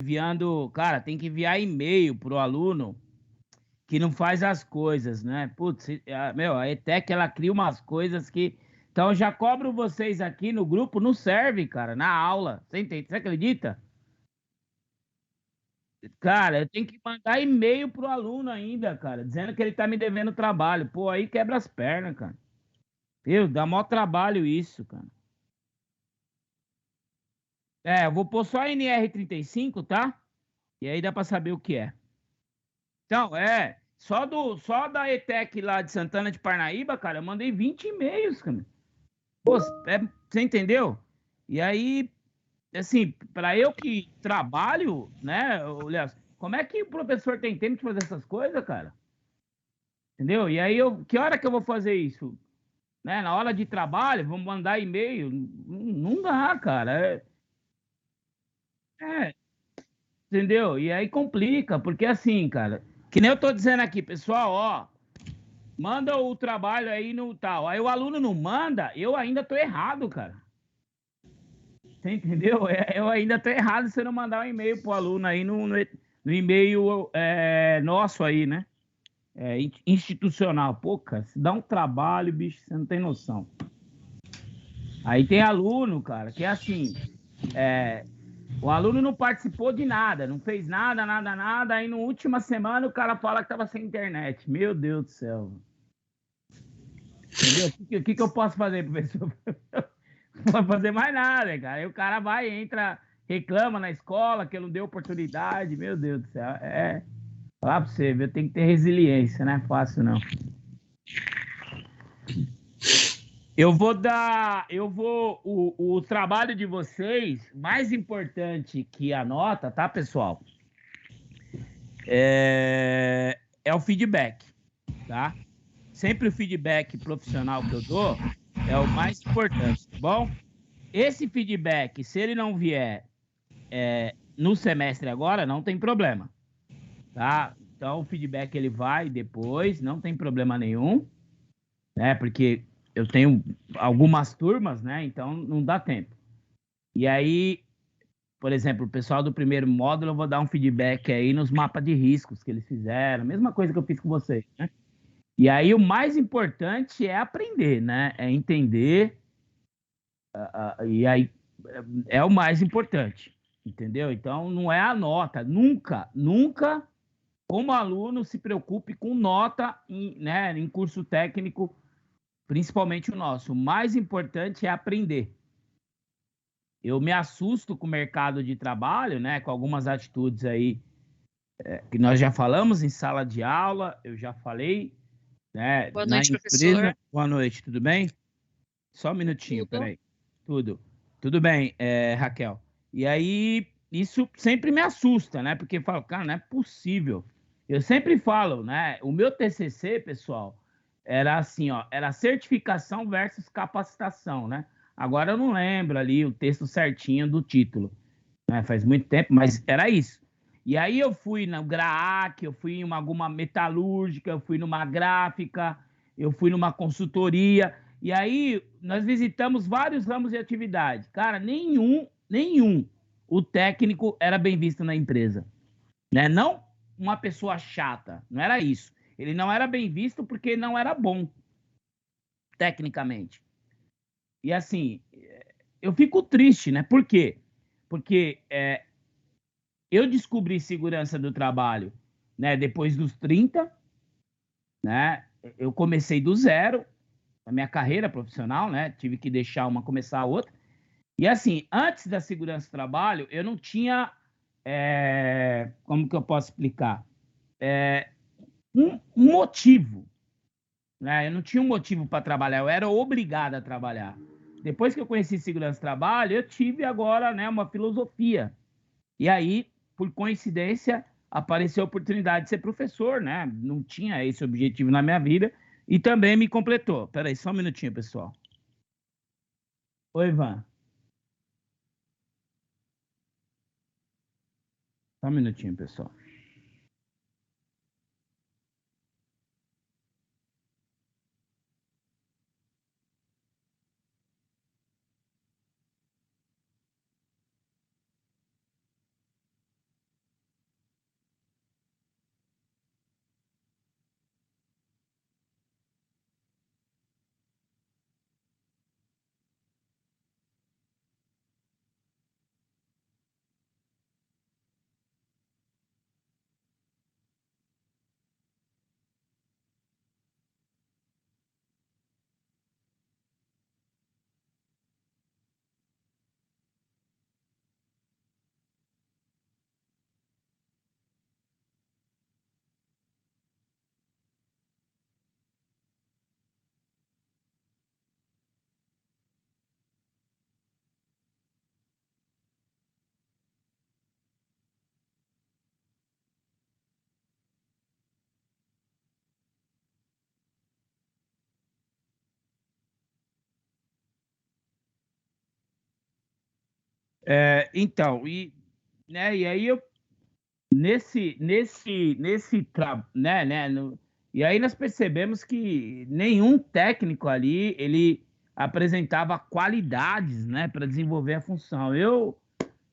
enviando, cara, tem que enviar e-mail pro aluno que não faz as coisas, né? Putz, meu, a ETEC ela cria umas coisas que. Então eu já cobro vocês aqui no grupo, não serve, cara, na aula. Você entende? Você acredita? Cara, eu tenho que mandar e-mail pro aluno ainda, cara, dizendo que ele tá me devendo trabalho. Pô, aí quebra as pernas, cara. Viu? Dá maior trabalho isso, cara. É, eu vou pôr só NR35, tá? E aí dá pra saber o que é. Então, só da ETEC lá de Santana de Parnaíba, cara, eu mandei 20 e-mails, cara. Pô, você entendeu? E aí, assim, para eu que trabalho, né, Léo, como é que o professor tem tempo de fazer essas coisas, cara? Entendeu? E aí, que hora que eu vou fazer isso? Né? Na hora de trabalho, vou mandar e-mail? Não dá, cara. É, entendeu? E aí complica, porque assim, cara, que nem eu tô dizendo aqui, pessoal, ó, manda o trabalho aí no tal. Aí o aluno não manda, eu ainda tô errado, cara. Você entendeu? Eu ainda tô errado se eu não mandar um e-mail pro aluno aí no e-mail nosso aí, né? Institucional. Pô, cara, se dá um trabalho, bicho, você não tem noção. Aí tem aluno, cara, que é assim, o aluno não participou de nada, não fez nada, nada, nada. Aí, na última semana, o cara fala que tava sem internet. Meu Deus do céu. Entendeu? O que eu posso fazer, professor? Não pode fazer mais nada, cara. Aí o cara vai, entra, reclama na escola que eu não dei oportunidade. Meu Deus do céu. Falar pra você, viu? Tem que ter resiliência, não é fácil, não. O trabalho de vocês, mais importante que a nota, tá, pessoal? É o feedback, tá? Sempre o feedback profissional que eu dou é o mais importante, tá bom? Esse feedback, se ele não vier no semestre agora, não tem problema, tá? Então o feedback ele vai depois, não tem problema nenhum, né? Porque eu tenho algumas turmas, né? Então não dá tempo. E aí, por exemplo, o pessoal do primeiro módulo, eu vou dar um feedback aí nos mapas de riscos que eles fizeram, mesma coisa que eu fiz com vocês, né? E aí o mais importante é aprender, né? É entender, e aí é o mais importante, entendeu? Então não é a nota, nunca, nunca como aluno se preocupe com nota né, em curso técnico, principalmente o nosso. O mais importante é aprender. Eu me assusto com o mercado de trabalho, né, com algumas atitudes aí que nós já falamos em sala de aula, eu já falei, né, Boa na noite, professor. empresa. Boa noite, tudo bem? Só um minutinho, Tudo? peraí. Tudo. Tudo bem, Raquel. E aí, isso sempre me assusta, né? Porque eu falo, cara, não é possível. Eu sempre falo, né? O meu TCC, pessoal, era assim, ó, era certificação versus capacitação, né? Agora eu não lembro ali o texto certinho do título, né? Faz muito tempo, mas era isso. E aí eu fui no GRAAC, eu fui em alguma metalúrgica, eu fui numa gráfica, eu fui numa consultoria, e aí nós visitamos vários ramos de atividade. Cara, nenhum o técnico era bem visto na empresa, né? Não uma pessoa chata, não era isso. Ele não era bem visto porque não era bom tecnicamente. E assim, eu fico triste, né? Por quê? Porque eu descobri segurança do trabalho, né, depois dos 30, né? Eu comecei do zero a minha carreira profissional, né? Tive que deixar uma começar a outra. E assim, antes da segurança do trabalho, eu não tinha, como que eu posso explicar? Um motivo, né? Eu não tinha um motivo para trabalhar, eu era obrigado a trabalhar. Depois que eu conheci segurança do trabalho, eu tive agora, né, uma filosofia. E aí, por coincidência, apareceu a oportunidade de ser professor, né? Não tinha esse objetivo na minha vida e também me completou. Peraí, só um minutinho, pessoal. Oi, Ivan. Só um minutinho, pessoal. Então, né, e aí eu e aí nós percebemos que nenhum técnico ali ele apresentava qualidades, né, para desenvolver a função.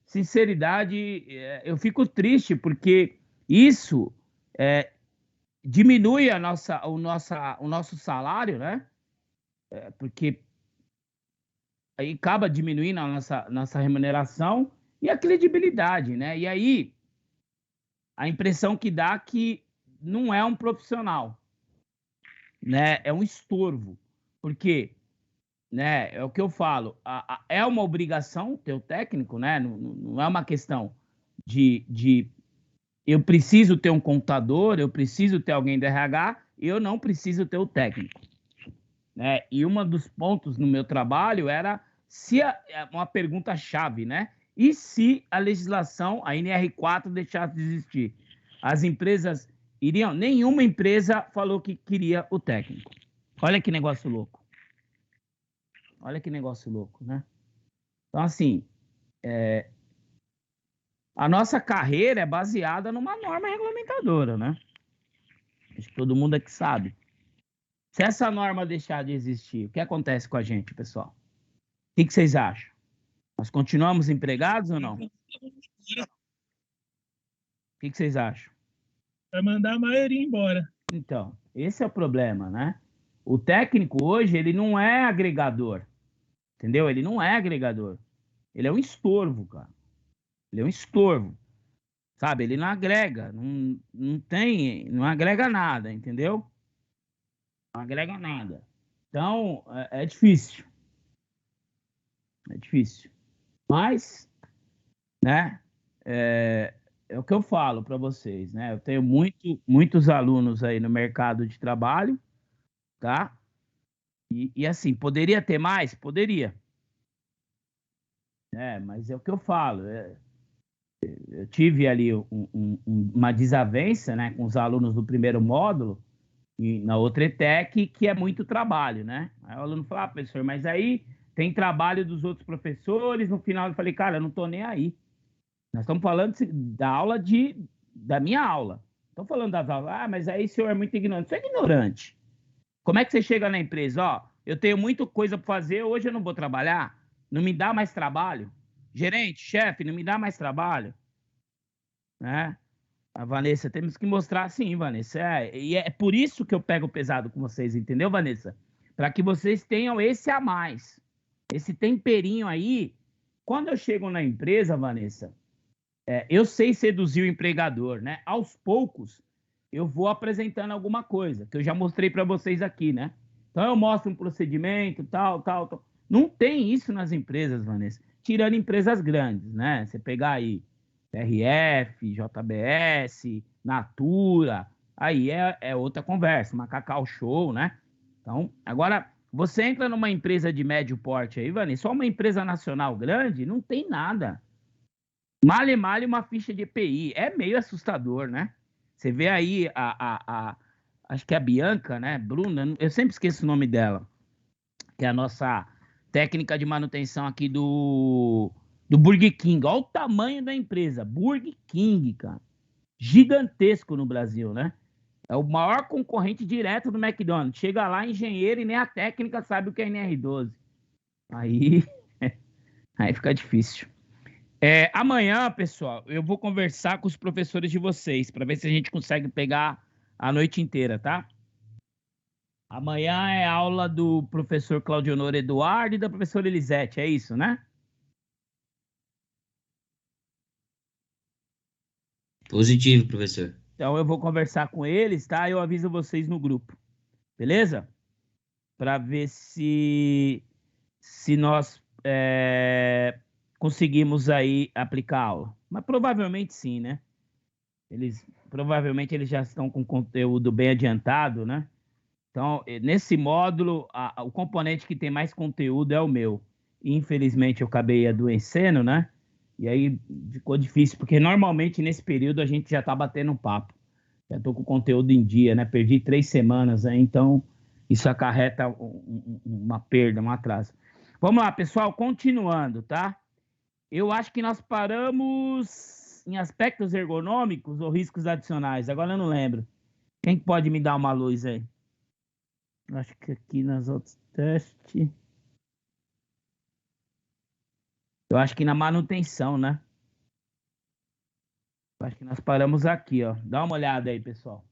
Sinceridade, eu fico triste porque isso é, diminui o nosso salário, né? Porque aí acaba diminuindo a nossa remuneração e a credibilidade, né? E aí a impressão que dá que não é um profissional, né? É um estorvo, porque, né? É o que eu falo, é uma obrigação ter o técnico, né? Não é uma questão de eu preciso ter um contador, eu preciso ter alguém do RH, eu não preciso ter o técnico, né? E um dos pontos no meu trabalho era se uma pergunta chave, né? E se a legislação, a NR4 deixasse de existir? As empresas iriam, nenhuma empresa falou que queria o técnico. Olha que negócio louco. Olha que negócio louco, né? Então, assim, a nossa carreira é baseada numa norma regulamentadora, né? Acho que todo mundo aqui sabe. Se essa norma deixar de existir, o que acontece com a gente, pessoal? O que vocês acham? Nós continuamos empregados ou não? O que vocês acham? Vai mandar a maioria embora. Então, esse é o problema, né? O técnico hoje, ele não é agregador, entendeu? Ele não é agregador. Ele é um estorvo, cara. Ele é um estorvo, sabe? Ele não agrega, não agrega nada, entendeu? Não agrega nada. Então, é difícil. É difícil. Mas, né? É o que eu falo para vocês, né? Eu tenho muitos alunos aí no mercado de trabalho, tá? E assim, poderia ter mais? Poderia. Mas é o que eu falo. Eu tive ali uma desavença, né, com os alunos do primeiro módulo e na outra ETEC, que é muito trabalho, né? Aí o aluno fala, professor, mas aí tem trabalho dos outros professores. No final eu falei, cara, eu não tô nem aí. Nós estamos falando da aula da minha aula. Estamos falando das aulas. Ah, mas aí o senhor é muito ignorante. Você é ignorante. Como é que você chega na empresa? Ó, eu tenho muita coisa para fazer, hoje eu não vou trabalhar. Não me dá mais trabalho. Gerente, chefe, não me dá mais trabalho. Né? A Vanessa, temos que mostrar sim, Vanessa. E é por isso que eu pego pesado com vocês, entendeu, Vanessa? Para que vocês tenham esse a mais. Esse temperinho aí. Quando eu chego na empresa, Vanessa, eu sei seduzir o empregador, né? Aos poucos, eu vou apresentando alguma coisa, que eu já mostrei para vocês aqui, né? Então, eu mostro um procedimento, tal. Não tem isso nas empresas, Vanessa. Tirando empresas grandes, né? Você pegar aí RF, JBS, Natura, aí é outra conversa, uma Cacau Show, né? Então, agora, você entra numa empresa de médio porte aí, Vanessa, só uma empresa nacional grande, não tem nada. Male uma ficha de EPI. É meio assustador, né? Você vê aí acho que é a Bianca, né? Bruna, eu sempre esqueço o nome dela, que é a nossa técnica de manutenção aqui do Burger King. Olha o tamanho da empresa. Burger King, cara. Gigantesco no Brasil, né? É o maior concorrente direto do McDonald's. Chega lá, engenheiro, e nem a técnica sabe o que é NR12. Aí, aí fica difícil. Amanhã, pessoal, eu vou conversar com os professores de vocês para ver se a gente consegue pegar a noite inteira, tá? Amanhã é aula do professor Claudionor Eduardo e da professora Elisete, é isso, né? Positivo, professor. Então eu vou conversar com eles, tá? Eu aviso vocês no grupo, beleza? Para ver se nós conseguimos aí aplicar a aula. Mas provavelmente sim, né? Provavelmente eles já estão com conteúdo bem adiantado, né? Então, nesse módulo, o componente que tem mais conteúdo é o meu. Infelizmente, eu acabei adoecendo, né? E aí ficou difícil, porque normalmente nesse período a gente já tá batendo um papo. Já tô com o conteúdo em dia, né? Perdi 3 semanas, né? Então isso acarreta uma perda, um atraso. Vamos lá, pessoal, continuando, tá? Eu acho que nós paramos em aspectos ergonômicos ou riscos adicionais. Agora eu não lembro. Quem pode me dar uma luz aí? Eu acho que aqui nas outros testes. Eu acho que na manutenção, né? Eu acho que nós paramos aqui, ó. Dá uma olhada aí, pessoal.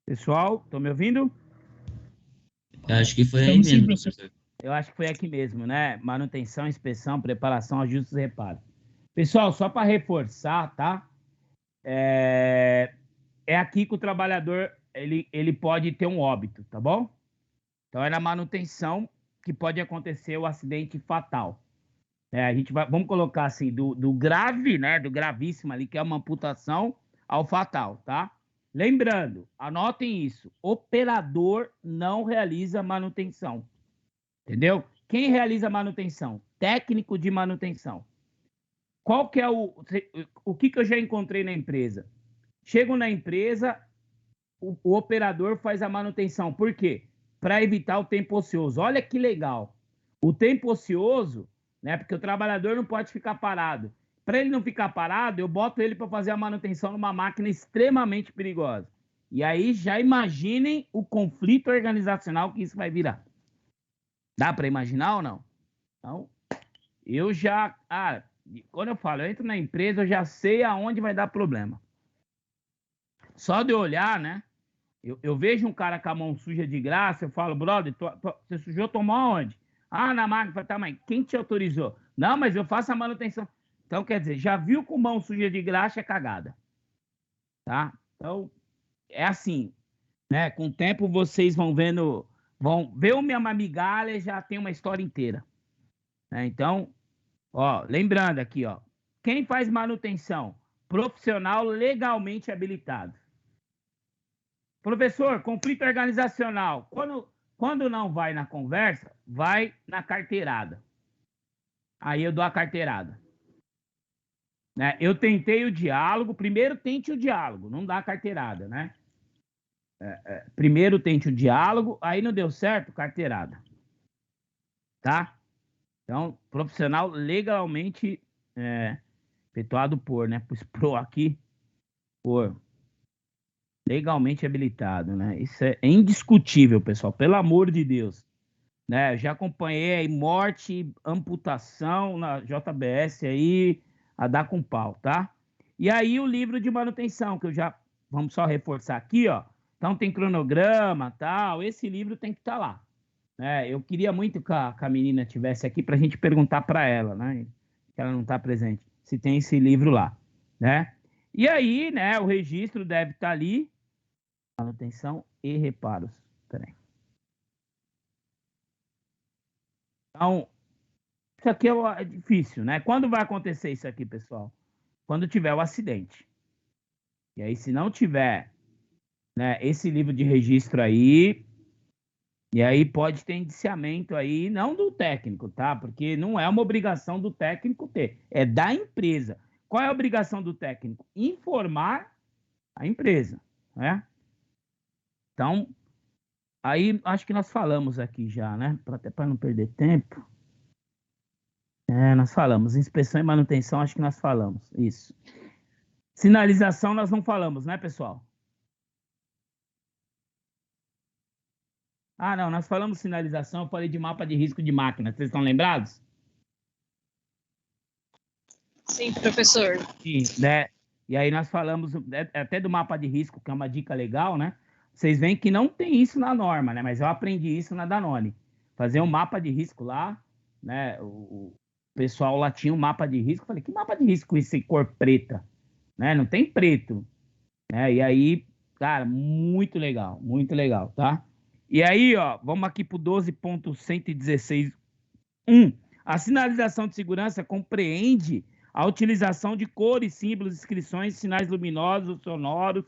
Pessoal, estão me ouvindo? Eu acho que foi aí Estamos sim, mesmo, professor. professor. Eu acho que foi aqui mesmo, né? Manutenção, inspeção, preparação, ajustes e reparos. Pessoal, só para reforçar, tá? É aqui que o trabalhador ele pode ter um óbito, tá bom? Então é na manutenção que pode acontecer o acidente fatal. A gente vamos colocar assim, do grave, né? Do gravíssimo ali, que é uma amputação, ao fatal, tá? Lembrando, anotem isso: operador não realiza manutenção. Entendeu? Quem realiza manutenção? Técnico de manutenção. Qual que é o que eu já encontrei na empresa? Chego na empresa, o operador faz a manutenção. Por quê? Para evitar o tempo ocioso. Olha que legal. O tempo ocioso, né? Porque o trabalhador não pode ficar parado. Para ele não ficar parado, eu boto ele para fazer a manutenção numa máquina extremamente perigosa. E aí já imaginem o conflito organizacional que isso vai virar. Dá para imaginar ou não? Então, eu já... quando eu falo, eu entro na empresa, eu já sei aonde vai dar problema. Só de olhar, né? Eu vejo um cara com a mão suja de graça, eu falo, brother, você sujou tua mão aonde? Na máquina. Tá, mas quem te autorizou? Não, mas eu faço a manutenção. Então, quer dizer, já viu com mão suja de graxa é cagada. Tá? Então, é assim, né? Com o tempo vocês vão ver o minha migalha, já tem uma história inteira. Né? Então, ó, lembrando aqui, ó, quem faz manutenção? Profissional legalmente habilitado. Professor, conflito organizacional. Quando não vai na conversa, vai na carteirada. Aí eu dou a carteirada. Né? Eu tentei o diálogo. Primeiro tente o diálogo, não dá a carteirada, né? Primeiro tente o diálogo, aí não deu certo, carteirada. Tá? Então, profissional legalmente efetuado por, né? Pus pro aqui, por legalmente habilitado, né? Isso é indiscutível, pessoal, pelo amor de Deus. Né? Eu já acompanhei aí morte, amputação na JBS aí, a dar com pau, tá? E aí o livro de manutenção, que eu já... Vamos só reforçar aqui, ó. Então tem cronograma, tal. Esse livro tem que estar lá. Né? Eu queria muito que a menina tivesse aqui para a gente perguntar para ela, né? Que ela não está presente, se tem esse livro lá, né? E aí, né? O registro deve estar ali. Manutenção e reparos. Peraí. Então, isso aqui é difícil, né? Quando vai acontecer isso aqui, pessoal? Quando tiver o acidente. E aí, se não tiver, né, esse livro de registro aí, e aí pode ter indiciamento aí, não do técnico, tá? Porque não é uma obrigação do técnico ter, é da empresa. Qual é a obrigação do técnico? Informar a empresa, né? Então, aí acho que nós falamos aqui já, né? Até para não perder tempo. Nós falamos. Inspeção e manutenção, acho que nós falamos. Isso. Sinalização, nós não falamos, né, pessoal? Não, nós falamos sinalização, eu falei de mapa de risco de máquina. Vocês estão lembrados? Sim, professor. Sim, né? E aí nós falamos até do mapa de risco, que é uma dica legal, né? Vocês veem que não tem isso na norma, né? Mas eu aprendi isso na Danone. Fazer um mapa de risco lá, né? O pessoal lá tinha um mapa de risco. Eu falei, que mapa de risco isso em cor preta? Né? Não tem preto. Né? E aí, cara, muito legal, tá? E aí, ó, vamos aqui pro 12.116.1. A sinalização de segurança compreende a utilização de cores, símbolos, inscrições, sinais luminosos, sonoros,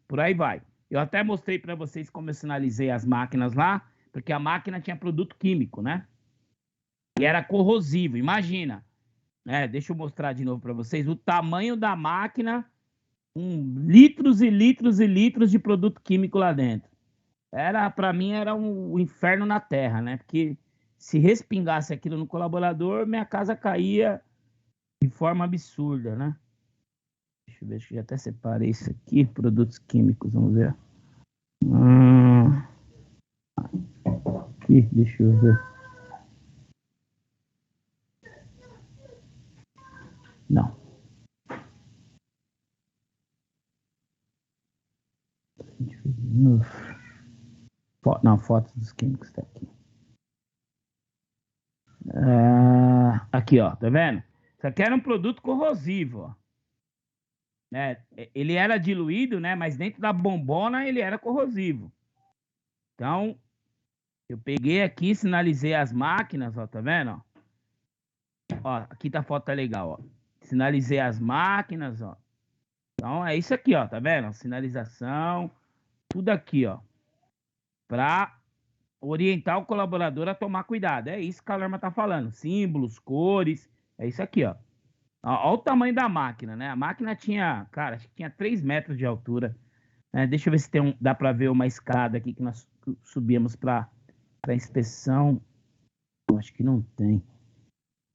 por aí vai. Eu até mostrei para vocês como eu sinalizei as máquinas lá, porque a máquina tinha produto químico, né? E era corrosivo, imagina. Né? Deixa eu mostrar de novo para vocês o tamanho da máquina, litros e litros e litros de produto químico lá dentro. Para mim, era um inferno na terra, né? Porque se respingasse aquilo no colaborador, minha casa caía de forma absurda, né? Deixa eu ver, acho que já até separei isso aqui, produtos químicos, vamos ver. Aqui, deixa eu ver. Não. Não, fotos dos químicos tá aqui. Aqui, ó, tá vendo? Isso aqui era um produto corrosivo, ó. Né? Ele era diluído, né? Mas dentro da bombona ele era corrosivo. Então, eu peguei aqui, sinalizei as máquinas, ó, tá vendo? Ó, aqui tá a foto, tá legal, ó. Sinalizei as máquinas, ó. Então, é isso aqui, ó, tá vendo? Sinalização, tudo aqui, ó. Para orientar o colaborador a tomar cuidado. É isso que a alarma tá falando. Símbolos, cores, é isso aqui, ó. Olha o tamanho da máquina, né? A máquina tinha, cara, acho que tinha 3 metros de altura. Deixa eu ver se dá para ver uma escada aqui que nós subíamos para inspeção. Acho que não tem.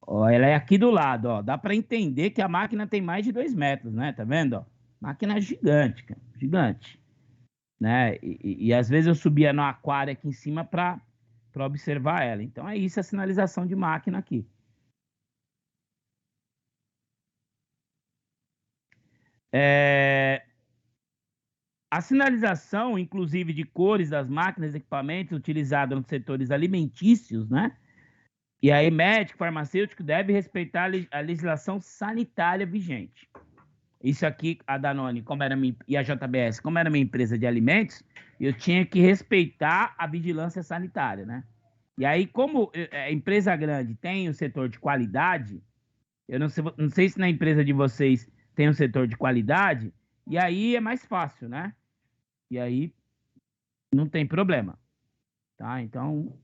Ó, ela é aqui do lado, ó. Dá para entender que a máquina tem mais de 2 metros, né? Tá vendo? Ó? Máquina gigante, cara. Gigante. Né? E às vezes eu subia no aquário aqui em cima para observar ela. Então é isso a sinalização de máquina aqui. A sinalização, inclusive de cores das máquinas e equipamentos utilizados nos setores alimentícios, né? E aí, médico, farmacêutico deve respeitar a legislação sanitária vigente. Isso aqui, a Danone, e a JBS, como era minha empresa de alimentos, eu tinha que respeitar a vigilância sanitária, né? E aí, como a empresa grande tem o setor de qualidade, eu não sei se na empresa de vocês tem um setor de qualidade, e aí é mais fácil, né? E aí não tem problema, tá? Então,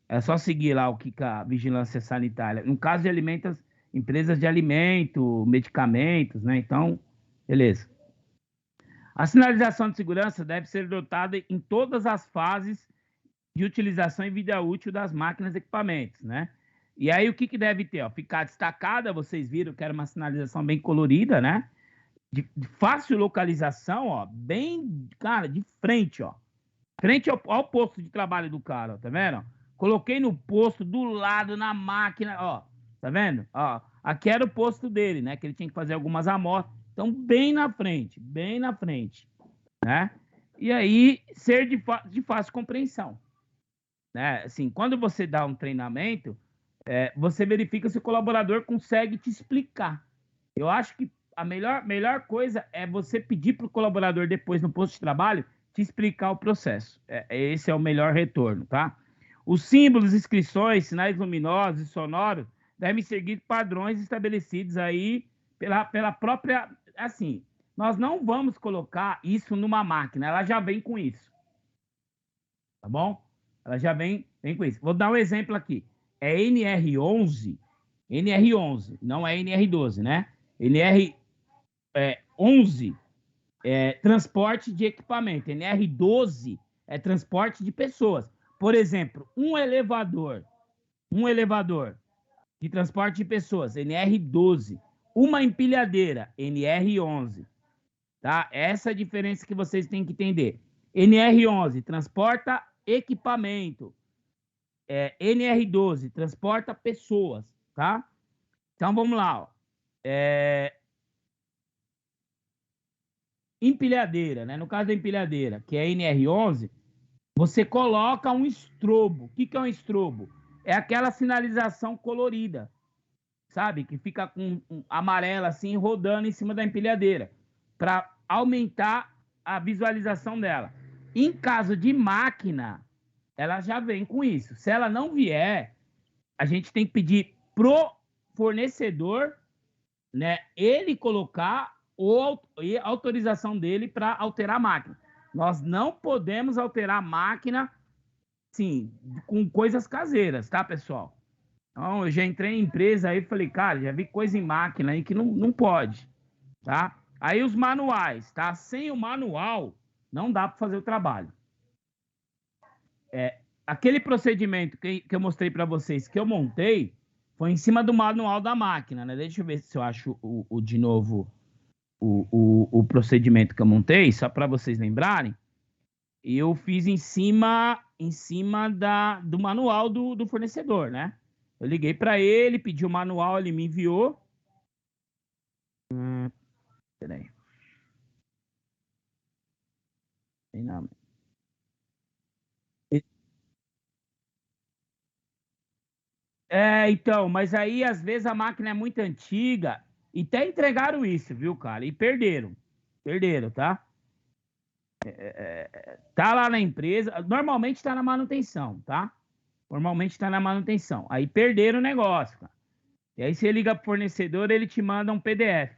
é só seguir lá o que a vigilância sanitária... No caso de alimentos, empresas de alimento, medicamentos, né? Então, beleza. A sinalização de segurança deve ser adotada em todas as fases de utilização e vida útil das máquinas e equipamentos, né? E aí, o que deve ter? Ó, ficar destacada, vocês viram que era uma sinalização bem colorida, né? De fácil localização, ó, bem, cara, de frente, ó. Frente ao posto de trabalho do cara, ó, tá vendo? Coloquei no posto, do lado, na máquina, ó, tá vendo? Ó, aqui era o posto dele, né? Que ele tinha que fazer algumas amostras. Então, bem na frente, né? E aí, ser de fácil compreensão, né? Assim, quando você dá um treinamento, você verifica se o colaborador consegue te explicar. Eu acho que a melhor coisa é você pedir para o colaborador depois no posto de trabalho te explicar o processo. Esse é o melhor retorno, tá? Os símbolos, inscrições, sinais luminosos e sonoros devem seguir padrões estabelecidos aí pela própria... Assim, nós não vamos colocar isso numa máquina, ela já vem com isso. Tá bom? Ela já vem com isso. Vou dar um exemplo aqui. É NR11, não é NR12, né? NR11 é transporte de equipamento. NR12 é transporte de pessoas. Por exemplo, um elevador de transporte de pessoas, NR12. Uma empilhadeira, NR11. Tá? Essa é a diferença que vocês têm que entender. NR11 transporta equipamento. NR12 transporta pessoas, tá? Então vamos lá, ó. Empilhadeira, né? No caso da empilhadeira, que é NR11, você coloca um estrobo. O que é um estrobo? É aquela sinalização colorida, sabe? Que fica com amarela assim, rodando em cima da empilhadeira, para aumentar a visualização dela. Em caso de máquina, ela já vem com isso. Se ela não vier, a gente tem que pedir pro fornecedor, né, ele colocar a autorização dele para alterar a máquina. Nós não podemos alterar a máquina, sim, com coisas caseiras, tá, pessoal? Então, eu já entrei em empresa aí e falei, cara, já vi coisa em máquina aí que não pode, tá? Aí os manuais, tá? Sem o manual, não dá para fazer o trabalho. Aquele procedimento que eu mostrei para vocês, que eu montei, foi em cima do manual da máquina, né? Deixa eu ver se eu acho de novo o procedimento que eu montei, só para vocês lembrarem. Eu fiz em cima do manual do fornecedor, né? Eu liguei para ele, pedi o manual, ele me enviou. Peraí. Então, mas aí às vezes a máquina é muito antiga e até entregaram isso, viu, cara? E perderam. Perderam, tá? Tá lá na empresa, normalmente tá na manutenção, tá? Normalmente tá na manutenção. Aí perderam o negócio, cara. E aí você liga pro fornecedor, ele te manda um PDF.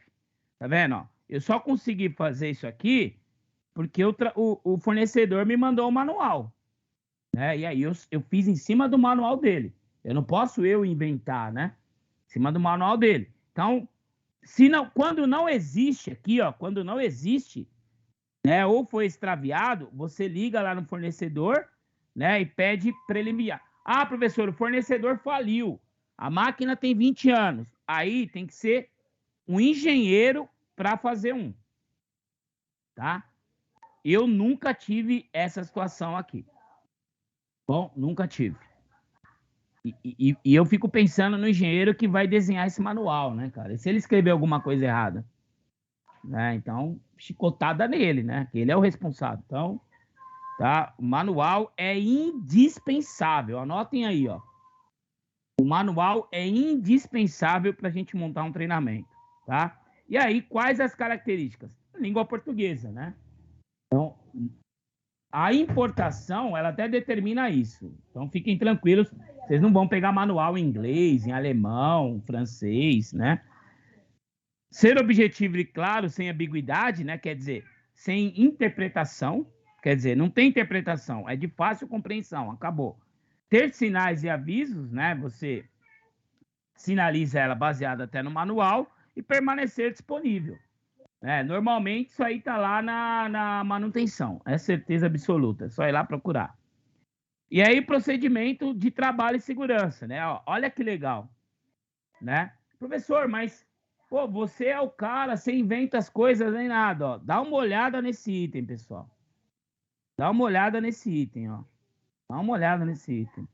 Tá vendo, ó? Eu só consegui fazer isso aqui porque o fornecedor me mandou o manual, né? E aí eu fiz em cima do manual dele. Eu não posso inventar, né? Em cima do manual dele. Então, quando não existe aqui, ó, quando não existe, né, ou foi extraviado, você liga lá no fornecedor, né, e pede para ele enviar. Ah, professor, o fornecedor faliu. A máquina tem 20 anos. Aí tem que ser um engenheiro para fazer um, tá? Eu nunca tive essa situação aqui. Bom, nunca tive. E eu fico pensando no engenheiro que vai desenhar esse manual, né, cara? E se ele escrever alguma coisa errada, né? Então, chicotada nele, né? Que ele é o responsável. Então, tá? O manual é indispensável. Anotem aí, ó. O manual é indispensável para a gente montar um treinamento, tá? E aí, quais as características? Língua portuguesa, né? Então, a importação, ela até determina isso. Então, fiquem tranquilos, vocês não vão pegar manual em inglês, em alemão, francês, né? Ser objetivo e claro, sem ambiguidade, né? Quer dizer, sem interpretação, quer dizer, não tem interpretação, é de fácil compreensão, acabou. Ter sinais e avisos, né? Você sinaliza ela baseada até no manual e permanecer disponível. Normalmente isso aí tá lá na manutenção, é certeza absoluta, é só ir lá procurar. E aí, procedimento de trabalho e segurança, né? Ó, olha que legal, né? Professor, mas pô, você é o cara, você inventa as coisas nem nada, ó. Dá uma olhada nesse item, pessoal. Dá uma olhada nesse item, ó. Dá uma olhada nesse item.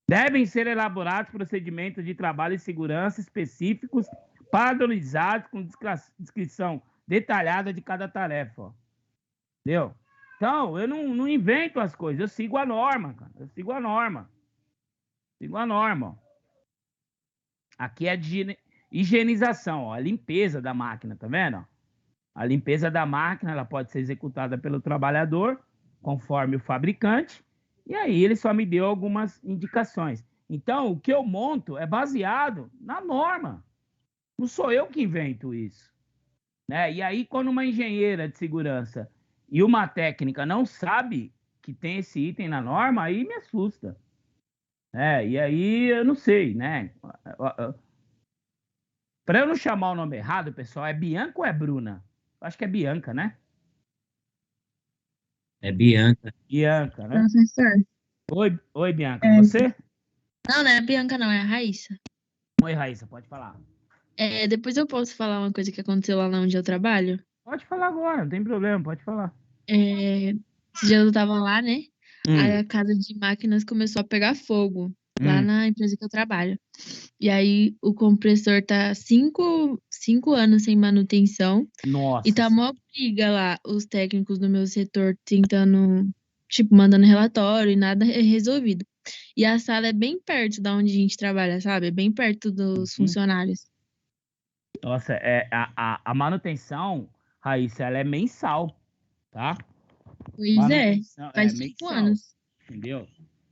Devem ser elaborados procedimentos de trabalho e segurança específicos, padronizados, com descrição detalhada de cada tarefa. Ó. Entendeu? Então, eu não invento as coisas, eu sigo a norma, cara. Eu sigo a norma. Sigo a norma. Ó. Aqui é de higienização, ó, a limpeza da máquina, tá vendo? A limpeza da máquina ela pode ser executada pelo trabalhador, conforme o fabricante, e aí ele só me deu algumas indicações. Então, o que eu monto é baseado na norma. Não sou eu que invento isso. Né? E aí, quando uma engenheira de segurança e uma técnica não sabe que tem esse item na norma, aí me assusta. E aí, eu não sei, né? Para eu não chamar o nome errado, pessoal, é Bianca ou é Bruna? Acho que é Bianca, né? É Bianca. Bianca, né? Professor. Oi, Bianca. Você? Não é a Bianca, não, é a Raíssa. Oi, Raíssa, pode falar. Depois eu posso falar uma coisa que aconteceu lá onde eu trabalho? Pode falar agora, não tem problema, pode falar. Esse dia eu tava lá, né? Aí a casa de máquinas começou a pegar fogo lá na empresa que eu trabalho. E aí o compressor tá 5 anos sem manutenção. Nossa. E tá mó briga lá, os técnicos do meu setor tentando, tipo, mandando relatório e nada é resolvido. E a sala é bem perto da onde a gente trabalha, sabe? É bem perto dos funcionários. Nossa, a manutenção, Raíssa, ela é mensal, tá? Pois Manutenção, faz 5 mensal, anos. entendeu?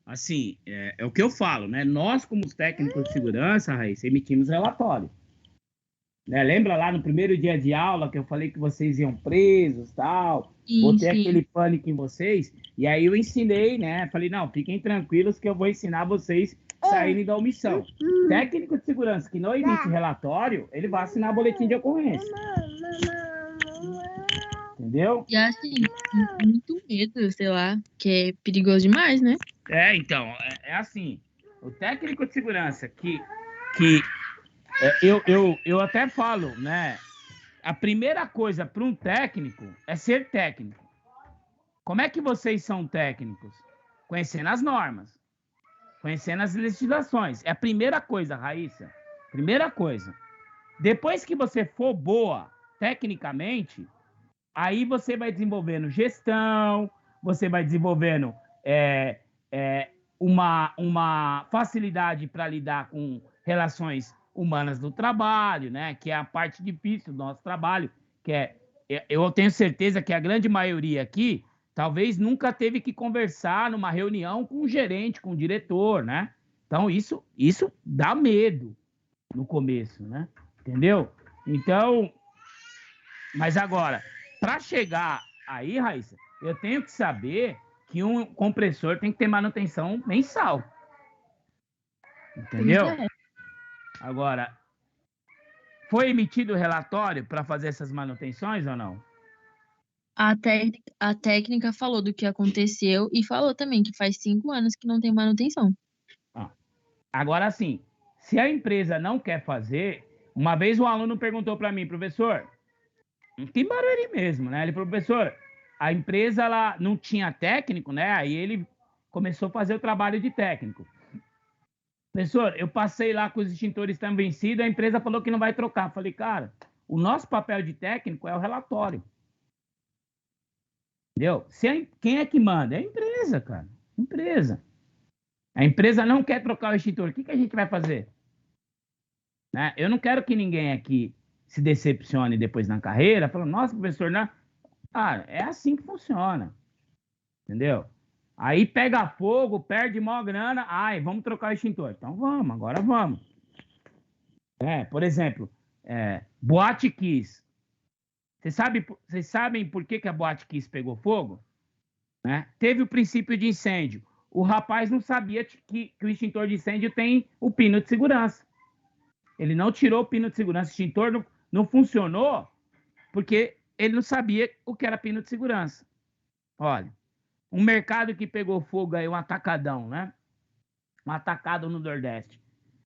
assim, é o que eu falo, né? Nós, como os técnicos de segurança, Raíssa, emitimos relatório. Né? Lembra lá no primeiro dia de aula que eu falei que vocês iam presos, tal? Botei aquele pânico em vocês. E aí eu ensinei, né? Falei, não, fiquem tranquilos que eu vou ensinar vocês saírem da omissão. Técnico de segurança que não emite relatório, ele vai assinar boletim de ocorrência. Entendeu? E assim, muito medo, sei lá, que é perigoso demais, né? Então, é assim, o técnico de segurança que eu até falo, né? A primeira coisa para um técnico é ser técnico. Como é que vocês são técnicos? Conhecendo as normas, conhecendo as legislações. É a primeira coisa, Raíssa. Primeira coisa. Depois que você for boa tecnicamente, aí você vai desenvolvendo gestão, você vai desenvolvendo uma facilidade para lidar com relações humanas do trabalho, né? Que é a parte difícil do nosso trabalho, eu tenho certeza que a grande maioria aqui talvez nunca teve que conversar numa reunião com o gerente, com o diretor, né? Então isso dá medo no começo, né? Entendeu? Então, mas agora, para chegar aí, Raíssa, eu tenho que saber que um compressor tem que ter manutenção mensal. Entendeu? Agora, foi emitido o relatório para fazer essas manutenções ou não? A técnica falou do que aconteceu e falou também que faz 5 anos que não tem manutenção. Agora, sim, se a empresa não quer fazer, uma vez um aluno perguntou para mim, professor, em Barueri mesmo, né? Ele falou, professor, a empresa ela não tinha técnico, né? Aí ele começou a fazer o trabalho de técnico. Professor, eu passei lá com os extintores estão vencidos, a empresa falou que não vai trocar. Falei, cara, o nosso papel de técnico é o relatório. Entendeu? Quem é que manda? É a empresa, cara. Empresa. A empresa não quer trocar o extintor. O que a gente vai fazer? Né? Eu não quero que ninguém aqui se decepcione depois na carreira, falando, nossa, professor, não. Cara, é assim que funciona. Entendeu? Aí pega fogo, perde maior grana, vamos trocar o extintor. Então vamos, agora vamos. Por exemplo, Boate Kiss. Vocês sabem por que a Boate Kiss pegou fogo? Né? Teve o princípio de incêndio. O rapaz não sabia que o extintor de incêndio tem o pino de segurança. Ele não tirou o pino de segurança. O extintor não funcionou porque ele não sabia o que era pino de segurança. Olha, um mercado que pegou fogo aí, um atacadão, né? Um atacado no Nordeste.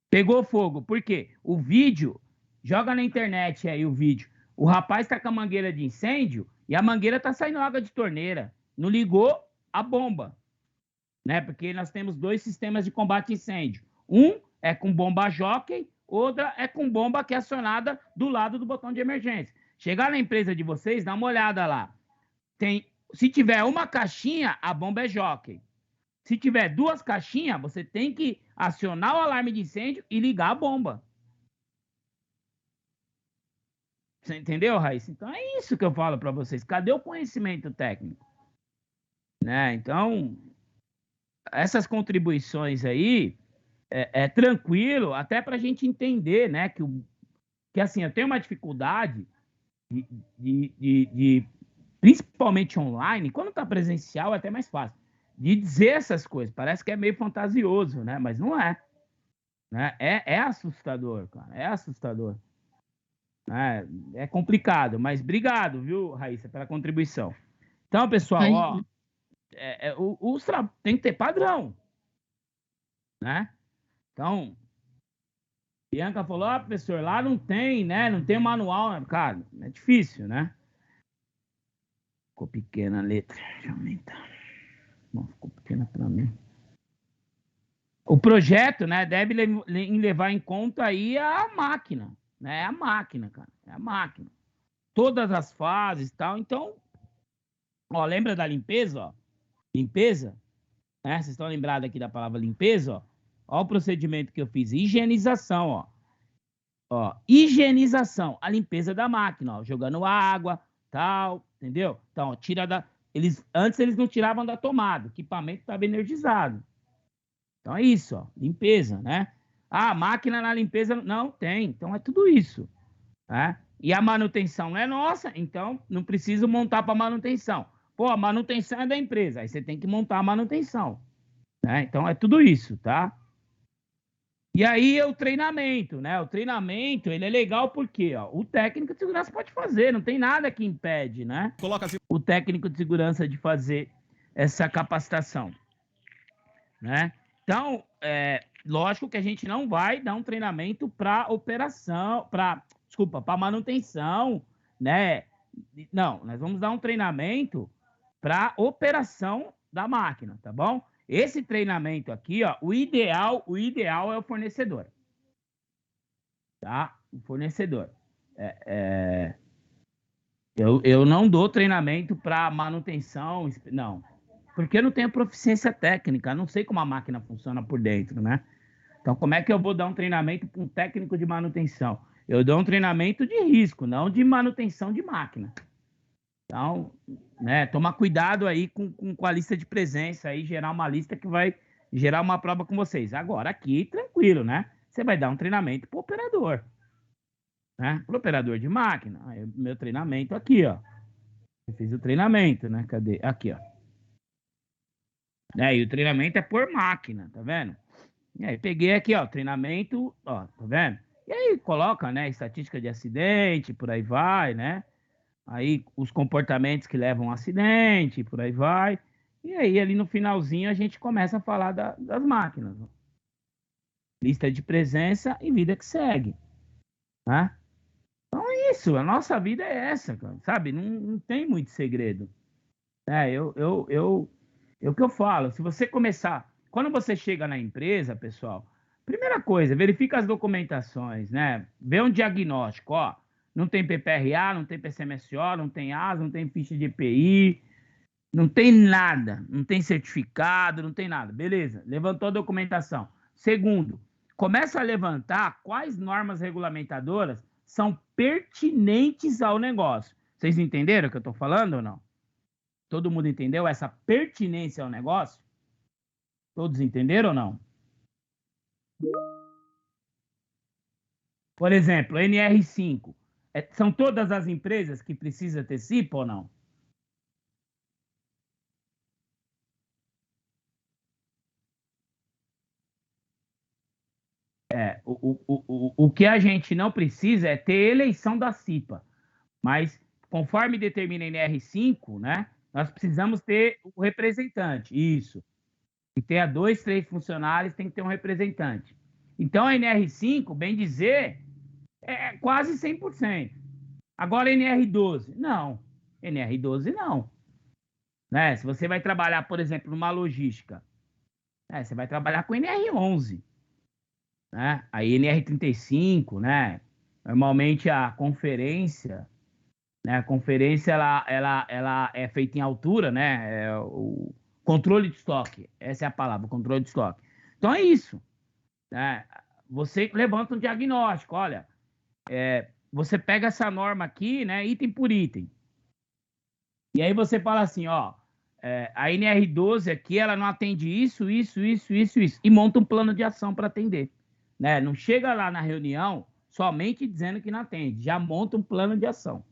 Pegou fogo. Por quê? O vídeo, joga na internet aí o vídeo. O rapaz tá com a mangueira de incêndio e a mangueira tá saindo água de torneira. Não ligou a bomba, né? Porque nós temos 2 sistemas de combate a incêndio. Um é com bomba jockey, outra é com bomba que é acionada do lado do botão de emergência. Chegar na empresa de vocês, dá uma olhada lá. Se tiver uma caixinha, a bomba é jockey. Se tiver 2 caixinhas, você tem que acionar o alarme de incêndio e ligar a bomba. Você entendeu, Raíssa? Então é isso que eu falo para vocês. Cadê o conhecimento técnico? Né? Então, essas contribuições aí é tranquilo, até para a gente entender, né? Que assim, eu tenho uma dificuldade de principalmente online, quando está presencial é até mais fácil, de dizer essas coisas. Parece que é meio fantasioso, né? Mas não é. Né? É assustador, cara. É assustador. É complicado, mas obrigado, viu, Raíssa, pela contribuição. Então, pessoal, tem que ter padrão, né? Então, Bianca falou, professor, lá não tem, né? Não tem manual, cara, é difícil, né? Ficou pequena a letra, deixa eu aumentar. Não, ficou pequena para mim. O projeto, né, deve levar em conta aí a máquina, né? É a máquina, cara, é a máquina. Todas as fases e tal. Então, ó, lembra da limpeza, ó? Limpeza, né? Vocês estão lembrados aqui da palavra limpeza, ó? Ó o procedimento que eu fiz, higienização, ó. Ó, higienização, a limpeza da máquina, ó, jogando água, tal, entendeu? Então, ó, antes eles não tiravam da tomada, o equipamento estava energizado. Então é isso, ó, limpeza, né? Ah, máquina na limpeza não tem, então é tudo isso, né? E a manutenção não é nossa, então não preciso montar para manutenção. Pô, a manutenção é da empresa, aí você tem que montar a manutenção, né? Então é tudo isso, tá? E aí o treinamento, né? O treinamento, ele é legal porque, ó, o técnico de segurança pode fazer, não tem nada que impede, né? O técnico de segurança de fazer essa capacitação, né? Então, lógico que a gente não vai dar um treinamento para operação, desculpa, para manutenção, né? Não, nós vamos dar um treinamento para operação da máquina, tá bom? Esse treinamento aqui, ó, o ideal é o fornecedor, tá? O fornecedor. Eu não dou treinamento para manutenção, não, porque eu não tenho proficiência técnica, não sei como a máquina funciona por dentro, né? Então, como é que eu vou dar um treinamento para um técnico de manutenção? Eu dou um treinamento de risco, não de manutenção de máquina. Então, né, tomar cuidado aí com a lista de presença, aí gerar uma lista que vai gerar uma prova com vocês. Agora, aqui, tranquilo, né? Você vai dar um treinamento para o operador, né? Para o operador de máquina. Aí, meu treinamento aqui, ó. Eu fiz o treinamento, né? Cadê? Aqui, ó. E o treinamento é por máquina, tá vendo? E aí, peguei aqui, ó, treinamento, ó, tá vendo? E aí, coloca, né, estatística de acidente, por aí vai, né? Aí, os comportamentos que levam a acidente, por aí vai. E aí, ali no finalzinho, a gente começa a falar das máquinas. Ó. Lista de presença e vida que segue, né? Então, é isso. A nossa vida é essa, cara, sabe? Não tem muito segredo. O que eu falo, se você começar... Quando você chega na empresa, pessoal, primeira coisa, verifica as documentações, né? Vê um diagnóstico, ó. Não tem PPRA, não tem PCMSO, não tem ASA, não tem ficha de EPI, não tem nada, não tem certificado, não tem nada. Beleza, levantou a documentação. Segundo, começa a levantar quais normas regulamentadoras são pertinentes ao negócio. Vocês entenderam o que eu estou falando ou não? Todo mundo entendeu essa pertinência ao negócio? Todos entenderam ou não? Por exemplo, NR5. São todas as empresas que precisam ter CIPA ou não? O que a gente não precisa é ter eleição da CIPA. Mas, conforme determina a NR5, né, nós precisamos ter o representante. Isso. E ter 2, 3 funcionários, tem que ter um representante. Então, a NR5, bem dizer, é quase 100%. Agora, NR12, não. NR12, não. Né? Se você vai trabalhar, por exemplo, numa logística, você vai trabalhar com NR11. Né? A NR35, né? Normalmente a conferência, né? A conferência ela é feita em altura, né? O controle de estoque, essa é a palavra, controle de estoque. Então é isso, né? Você levanta um diagnóstico, olha, você pega essa norma aqui, né? Item por item. E aí você fala assim, ó, a NR12 aqui, ela não atende isso, e monta um plano de ação para atender. Né? Não chega lá na reunião somente dizendo que não atende, já monta um plano de ação.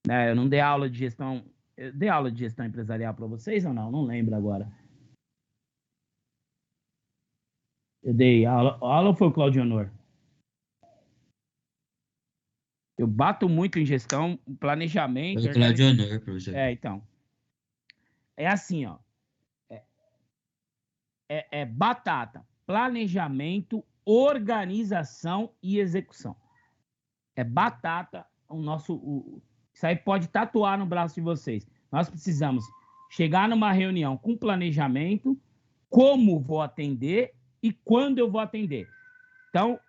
Né? Eu não dei aula de gestão, eu dei aula de gestão empresarial para vocês ou não? Não lembro agora. Eu dei aula ou foi o Claudio Honor? Eu bato muito em gestão, planejamento. Foi o Claudio Honor, professor. Então. É assim, ó. Batata. Planejamento, organização e execução. É batata o nosso... Isso aí pode tatuar no braço de vocês. Nós precisamos chegar numa reunião com planejamento, como vou atender e quando eu vou atender. Então,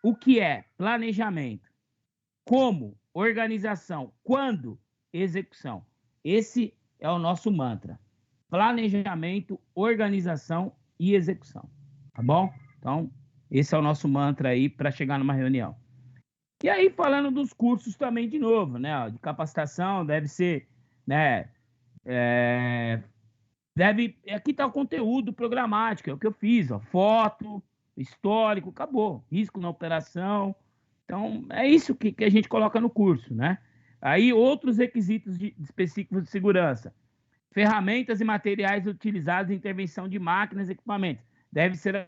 o que é planejamento? Como? Organização. Quando? Execução. Esse é o nosso mantra. Planejamento, organização e execução. Tá bom? Então, esse é o nosso mantra aí para chegar numa reunião. E aí, falando dos cursos também, de novo, né? De capacitação, deve ser, né? Aqui está o conteúdo programático, é o que eu fiz, ó, foto, histórico, acabou. Risco na operação. Então, é isso que a gente coloca no curso, né? Aí, outros requisitos específicos de segurança. Ferramentas e materiais utilizados em intervenção de máquinas e equipamentos. Deve ser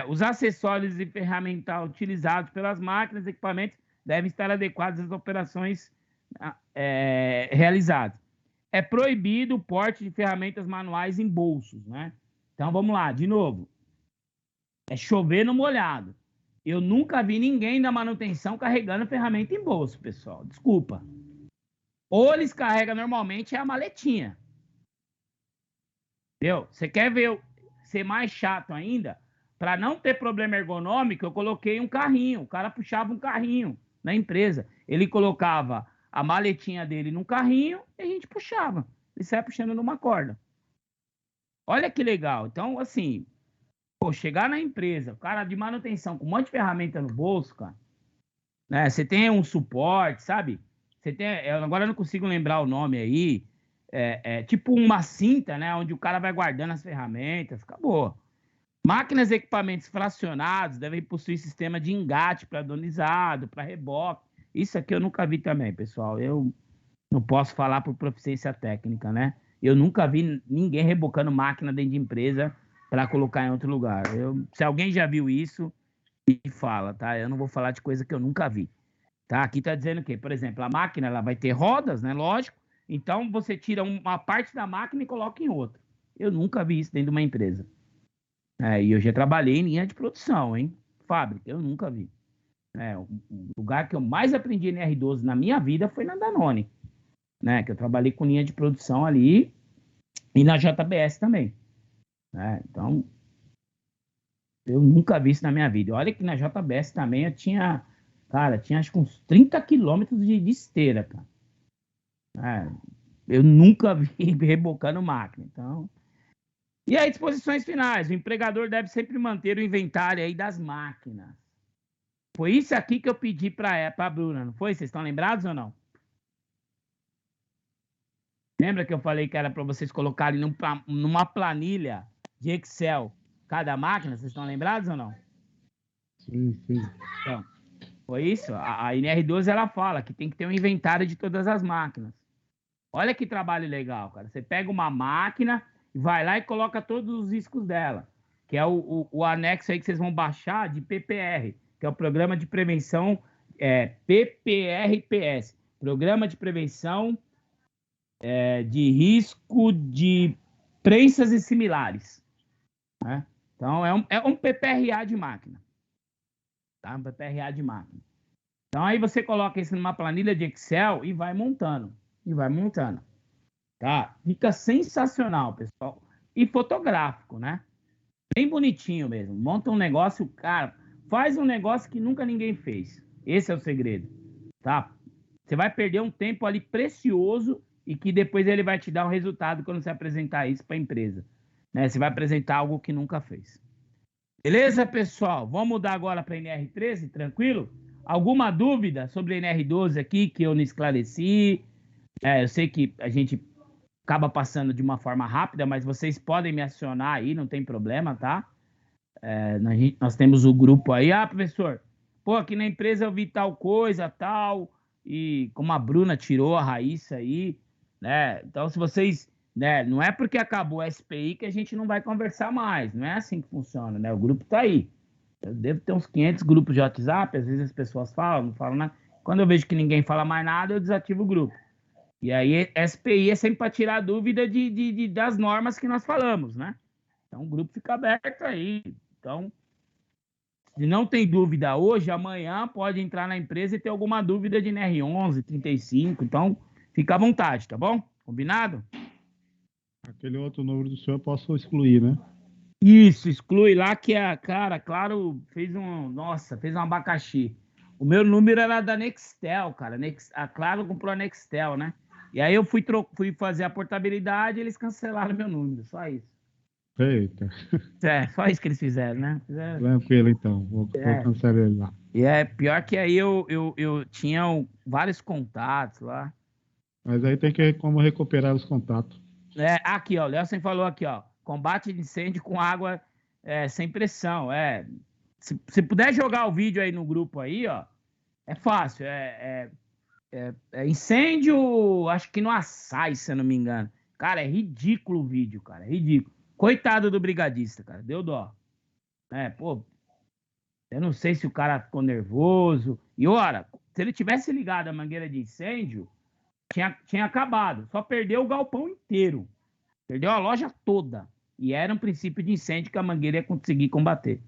os acessórios e ferramental utilizados pelas máquinas e equipamentos devem estar adequados às operações realizadas. É proibido o porte de ferramentas manuais em bolsos, né? Então, vamos lá, de novo. É chover no molhado. Eu nunca vi ninguém da manutenção carregando ferramenta em bolso, pessoal. Desculpa. Ou eles carregam normalmente a maletinha. Entendeu? Você quer ver ser mais chato ainda? Para não ter problema ergonômico, eu coloquei um carrinho. O cara puxava um carrinho na empresa. Ele colocava a maletinha dele num carrinho e a gente puxava. Ele sai puxando numa corda. Olha que legal. Então, assim, chegar na empresa, o cara de manutenção com um monte de ferramenta no bolso, cara, né? Você tem um suporte, sabe? Você tem, agora eu não consigo lembrar o nome aí, tipo uma cinta, né? Onde o cara vai guardando as ferramentas, acabou. Máquinas e equipamentos fracionados devem possuir sistema de engate padronizado, para reboque. Isso aqui eu nunca vi também, pessoal. Eu não posso falar por proficiência técnica, né? Eu nunca vi ninguém rebocando máquina dentro de empresa para colocar em outro lugar. Se alguém já viu isso, me fala, tá? Eu não vou falar de coisa que eu nunca vi. Tá? Aqui tá dizendo o quê? Por exemplo, a máquina ela vai ter rodas, né? Lógico. Então, você tira uma parte da máquina e coloca em outra. Eu nunca vi isso dentro de uma empresa. E eu já trabalhei em linha de produção, hein? Fábrica, eu nunca vi. O lugar que eu mais aprendi em R12 na minha vida foi na Danone, né? Que eu trabalhei com linha de produção ali e na JBS também. Então, eu nunca vi isso na minha vida. Olha que na JBS também eu tinha, cara, acho que uns 30 quilômetros de esteira, cara. Eu nunca vi rebocando máquina, então... E aí, disposições finais. O empregador deve sempre manter o inventário aí das máquinas. Foi isso aqui que eu pedi para a Bruna, não foi? Vocês estão lembrados ou não? Lembra que eu falei que era para vocês colocarem numa planilha de Excel cada máquina? Vocês estão lembrados ou não? Sim, sim. Então, foi isso. A NR12 ela fala que tem que ter um inventário de todas as máquinas. Olha que trabalho legal, cara. Você pega uma máquina... vai lá e coloca todos os riscos dela, que é o anexo aí que vocês vão baixar de PPR, que é o Programa de Prevenção, PPRPS, Programa de Prevenção de Risco de Prensas e Similares. Né? Então, é um PPRA de máquina. Tá? Um PPRA de máquina. Então, aí você coloca isso numa planilha de Excel e vai montando. Tá? Fica sensacional, pessoal. E fotográfico, né? Bem bonitinho mesmo. Monta um negócio, cara, faz um negócio que nunca ninguém fez. Esse é o segredo, tá? Você vai perder um tempo ali precioso e que depois ele vai te dar um resultado quando você apresentar isso para a empresa. Né? Você vai apresentar algo que nunca fez. Beleza, pessoal? Vamos mudar agora para a NR13, tranquilo? Alguma dúvida sobre a NR12 aqui que eu não esclareci? Eu sei que a gente acaba passando de uma forma rápida, mas vocês podem me acionar aí, não tem problema, tá? Nós temos o grupo aí. Professor, aqui na empresa eu vi tal coisa, tal, e como a Bruna tirou a Raíssa aí, né? Então, se vocês, né, não é porque acabou a SPI que a gente não vai conversar mais, não é assim que funciona, né? O grupo tá aí. Eu devo ter uns 500 grupos de WhatsApp, às vezes as pessoas falam, não falam nada. Quando eu vejo que ninguém fala mais nada, eu desativo o grupo. E aí, SPI é sempre para tirar dúvida das normas que nós falamos, né? Então, o grupo fica aberto aí. Então, se não tem dúvida hoje, amanhã pode entrar na empresa e ter alguma dúvida de NR11, 35. Então, fica à vontade, tá bom? Combinado? Aquele outro número do senhor eu posso excluir, né? Isso, exclui lá que cara, claro, fez um abacaxi. O meu número era da Nextel, cara. A Claro comprou a Nextel, né? E aí eu fui fazer a portabilidade e eles cancelaram meu número, só isso. Eita, Só isso que eles fizeram, né? Fizeram. tranquilo então. Vou É. cancelar ele lá. E é pior que aí eu tinha vários contatos lá. Mas aí tem que como recuperar os contatos. Aqui, ó, o Léo falou aqui, ó, combate de incêndio com água sem pressão. Se puder jogar o vídeo aí no grupo aí, ó, é fácil. Incêndio, acho que no Açaí, se eu não me engano. Cara, é ridículo o vídeo, cara, é ridículo. Coitado do brigadista, cara, deu dó. Pô, eu não sei se o cara ficou nervoso. E, ora, se ele tivesse ligado a mangueira de incêndio, tinha acabado. Só perdeu o galpão inteiro. Perdeu a loja toda. E era um princípio de incêndio que a mangueira ia conseguir combater.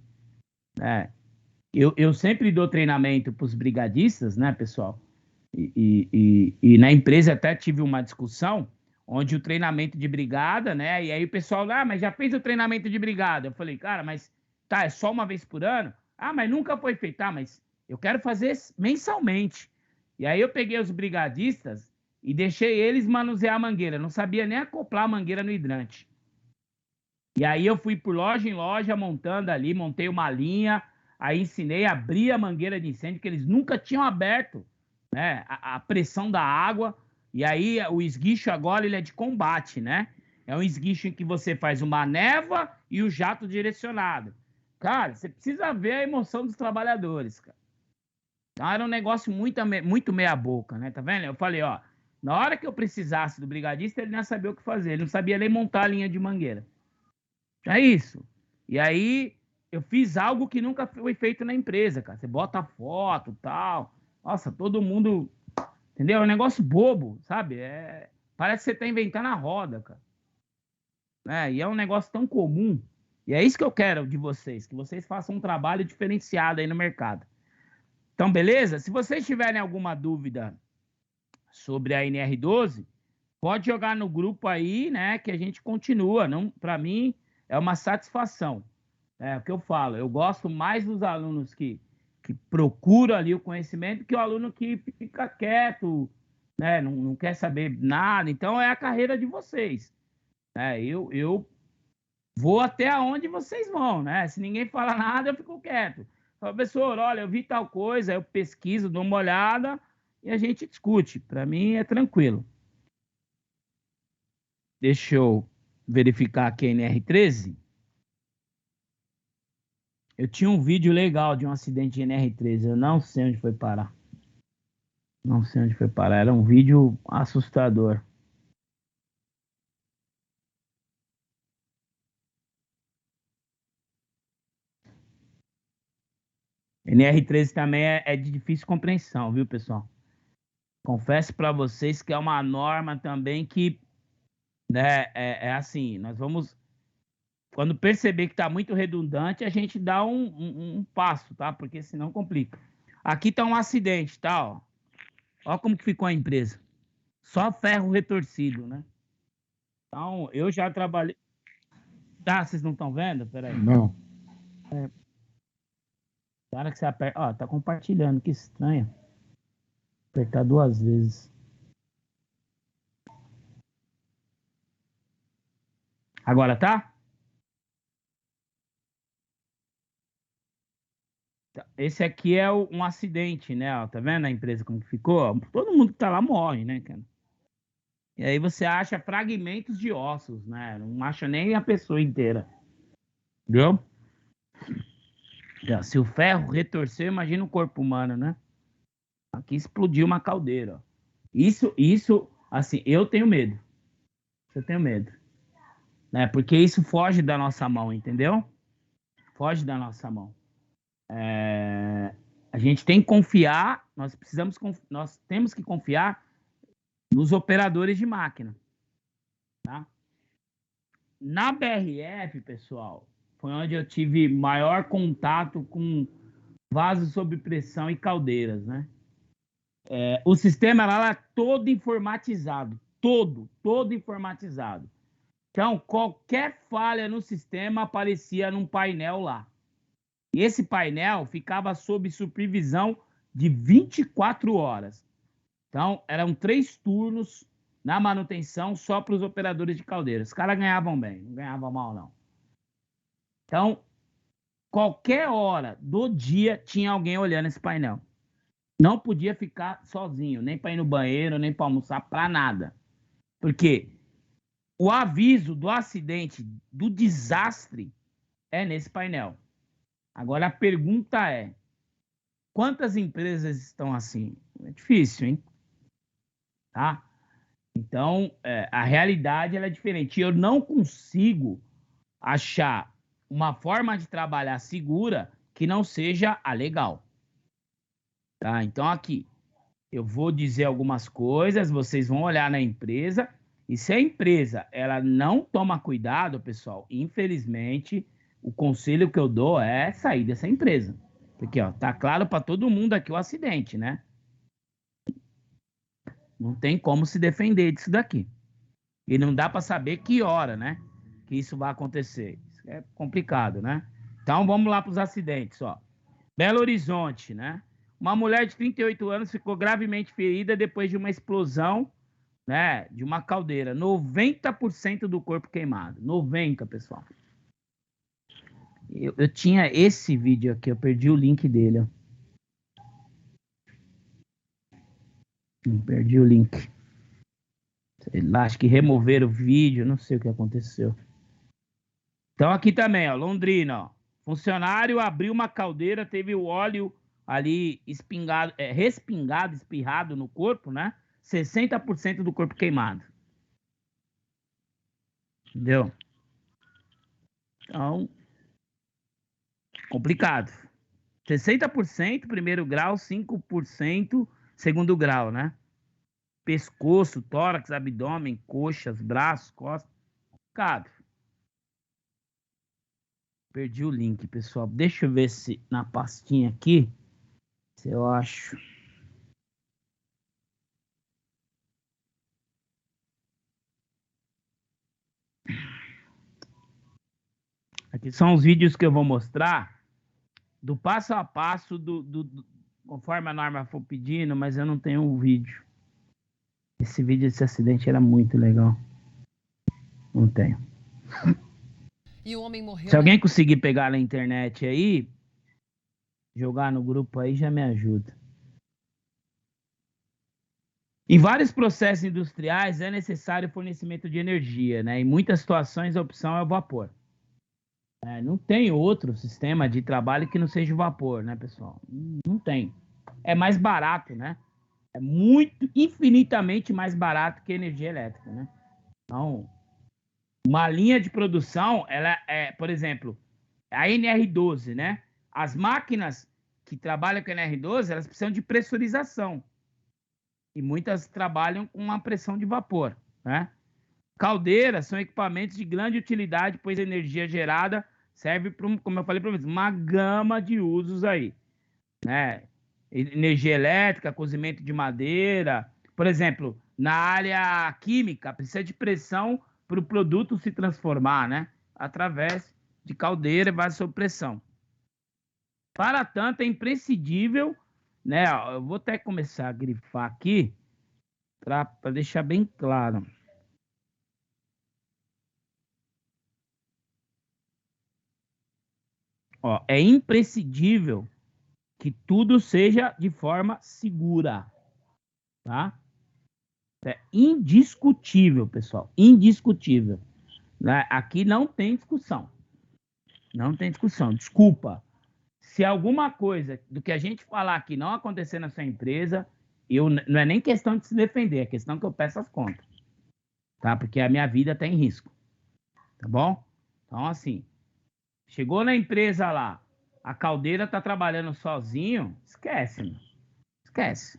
Eu sempre dou treinamento para os brigadistas, né, pessoal? E na empresa até tive uma discussão onde o treinamento de brigada, né? E aí o pessoal, mas já fez o treinamento de brigada. Eu falei, cara, mas tá, é só uma vez por ano? Mas nunca foi feito. Mas eu quero fazer mensalmente. E aí eu peguei os brigadistas e deixei eles manusear a mangueira. Não sabia nem acoplar a mangueira no hidrante. E aí eu fui por loja em loja montando ali, montei uma linha, aí ensinei a abrir a mangueira de incêndio, que eles nunca tinham aberto, né? A pressão da água. E aí o esguicho agora ele é de combate, né? É um esguicho em que você faz uma névoa e o jato direcionado. Cara, você precisa ver a emoção dos trabalhadores, cara. Então era um negócio muito meia boca, né? Tá vendo? Eu falei, ó, na hora que eu precisasse do brigadista, ele não sabia o que fazer, ele não sabia nem montar a linha de mangueira. É isso. E aí eu fiz algo que nunca foi feito na empresa, cara. Você bota foto, tal. Nossa, todo mundo, entendeu? É um negócio bobo, sabe? Parece que você tá inventando a roda, cara. E é um negócio tão comum. E é isso que eu quero de vocês, que vocês façam um trabalho diferenciado aí no mercado. Então, beleza? Se vocês tiverem alguma dúvida sobre a NR12, pode jogar no grupo aí, né? Que a gente continua. Para mim, é uma satisfação. É o que eu falo. Eu gosto mais dos alunos que procuram ali o conhecimento que o aluno que fica quieto, né? Não quer saber nada. Então, é a carreira de vocês. Eu vou até onde vocês vão, né? Se ninguém fala nada, eu fico quieto. Professor, olha, eu vi tal coisa, eu pesquiso, dou uma olhada e a gente discute. Para mim, é tranquilo. Deixa eu verificar aqui a NR13. Eu tinha um vídeo legal de um acidente de NR13. Eu não sei onde foi parar. Não sei onde foi parar. Era um vídeo assustador. NR13 também é de difícil compreensão, viu, pessoal? Confesso para vocês que é uma norma também que, né, é assim, nós vamos, quando perceber que está muito redundante, a gente dá um passo, tá? Porque senão complica. Aqui tá um acidente, tá? Ó como que ficou a empresa. Só ferro retorcido, né? Então, eu já trabalhei... Tá, vocês não estão vendo? Peraí. Não. Na hora que você aperta... Ó, tá compartilhando, que estranho. Apertar 2 vezes. Agora tá? Esse aqui é um acidente, né? Ó, tá vendo a empresa como ficou? Todo mundo que tá lá morre, né, cara? E aí você acha fragmentos de ossos, né? Não acha nem a pessoa inteira. Entendeu? Se o ferro retorceu, imagina o corpo humano, né? Aqui explodiu uma caldeira. Ó. Isso, assim, eu tenho medo. Eu tenho medo. Né? Porque isso foge da nossa mão, entendeu? Foge da nossa mão. A gente tem que confiar, nós temos que confiar nos operadores de máquina. Tá? Na BRF, pessoal, foi onde eu tive maior contato com vasos sob pressão e caldeiras, né? O sistema lá é todo informatizado, todo informatizado. Então, qualquer falha no sistema aparecia num painel lá. E esse painel ficava sob supervisão de 24 horas. Então, eram 3 turnos na manutenção só para os operadores de caldeira. Os caras ganhavam bem, não ganhavam mal, não. Então, qualquer hora do dia tinha alguém olhando esse painel. Não podia ficar sozinho, nem para ir no banheiro, nem para almoçar, para nada. Porque o aviso do acidente, do desastre, é nesse painel. Agora, a pergunta é, quantas empresas estão assim? É difícil, hein? Tá? Então, a realidade ela é diferente. Eu não consigo achar uma forma de trabalhar segura que não seja a legal. Tá? Então, aqui, eu vou dizer algumas coisas, vocês vão olhar na empresa, e se a empresa ela não toma cuidado, pessoal, infelizmente, o conselho que eu dou é sair dessa empresa. Porque, ó, tá claro para todo mundo aqui o acidente, né? Não tem como se defender disso daqui. E não dá para saber que hora, né? Que isso vai acontecer. Isso é complicado, né? Então, vamos lá para os acidentes, ó. Belo Horizonte, né? Uma mulher de 38 anos ficou gravemente ferida depois de uma explosão, né? De uma caldeira. 90% do corpo queimado. 90%, pessoal. Eu tinha esse vídeo aqui, eu perdi o link dele, ó. Perdi o link. Sei lá, acho que removeram o vídeo, não sei o que aconteceu. Então aqui também, ó, Londrina, ó. Funcionário abriu uma caldeira, teve o óleo ali espingado, respingado, espirrado no corpo, né? 60% do corpo queimado. Entendeu? Então, complicado. 60% primeiro grau, 5% segundo grau, né? Pescoço, tórax, abdômen, coxas, braços, costas. Complicado. Perdi o link, pessoal. Deixa eu ver se na pastinha aqui, se eu acho. Aqui são os vídeos que eu vou mostrar do passo a passo conforme a norma for pedindo, mas eu não tenho o vídeo. Esse vídeo desse acidente era muito legal. Não tenho. E o homem morreu. Se alguém conseguir pegar na internet aí, jogar no grupo aí, já me ajuda. Em vários processos industriais é necessário fornecimento de energia, né? Em muitas situações a opção é o vapor. Não tem outro sistema de trabalho que não seja o vapor, né, pessoal? Não tem. É mais barato, né? É muito, infinitamente mais barato que a energia elétrica, né? Então, uma linha de produção, ela é, por exemplo, a NR12, né? As máquinas que trabalham com a NR12, elas precisam de pressurização. E muitas trabalham com uma pressão de vapor, né? Caldeiras são equipamentos de grande utilidade, pois a energia gerada serve para, como eu falei para vocês, uma gama de usos aí, né? Energia elétrica, cozimento de madeira. Por exemplo, na área química, precisa de pressão para o produto se transformar, né? Através de caldeira e vaso sob pressão. Para tanto, é imprescindível, né? Eu vou até começar a grifar aqui para deixar bem claro. Ó, é imprescindível que tudo seja de forma segura, tá? É indiscutível, pessoal, indiscutível. Né? Aqui não tem discussão. Não tem discussão. Desculpa. Se alguma coisa do que a gente falar aqui não acontecer na sua empresa, não é nem questão de se defender, é questão que eu peço as contas. Tá? Porque a minha vida está em risco. Tá bom? Então, assim, chegou na empresa lá, a caldeira está trabalhando sozinho, esquece, meu. Esquece.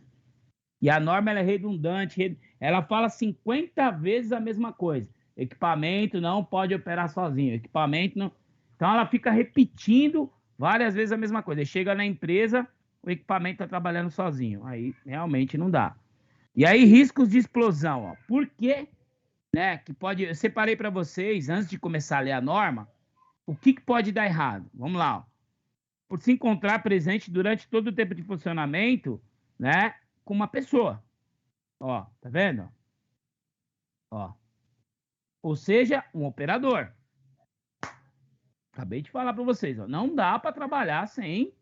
E a norma ela é redundante, ela fala 50 vezes a mesma coisa. Equipamento não pode operar sozinho, equipamento não... Então ela fica repetindo várias vezes a mesma coisa. Chega na empresa, o equipamento está trabalhando sozinho. Aí realmente não dá. E aí riscos de explosão, ó. Por quê? Né, que pode... Eu separei para vocês, antes de começar a ler a norma, o que pode dar errado. Vamos lá, ó. Por se encontrar presente durante todo o tempo de funcionamento, né, com uma pessoa. Ó, tá vendo? Ó. Ou seja, um operador. Acabei de falar para vocês, ó, não dá para trabalhar sem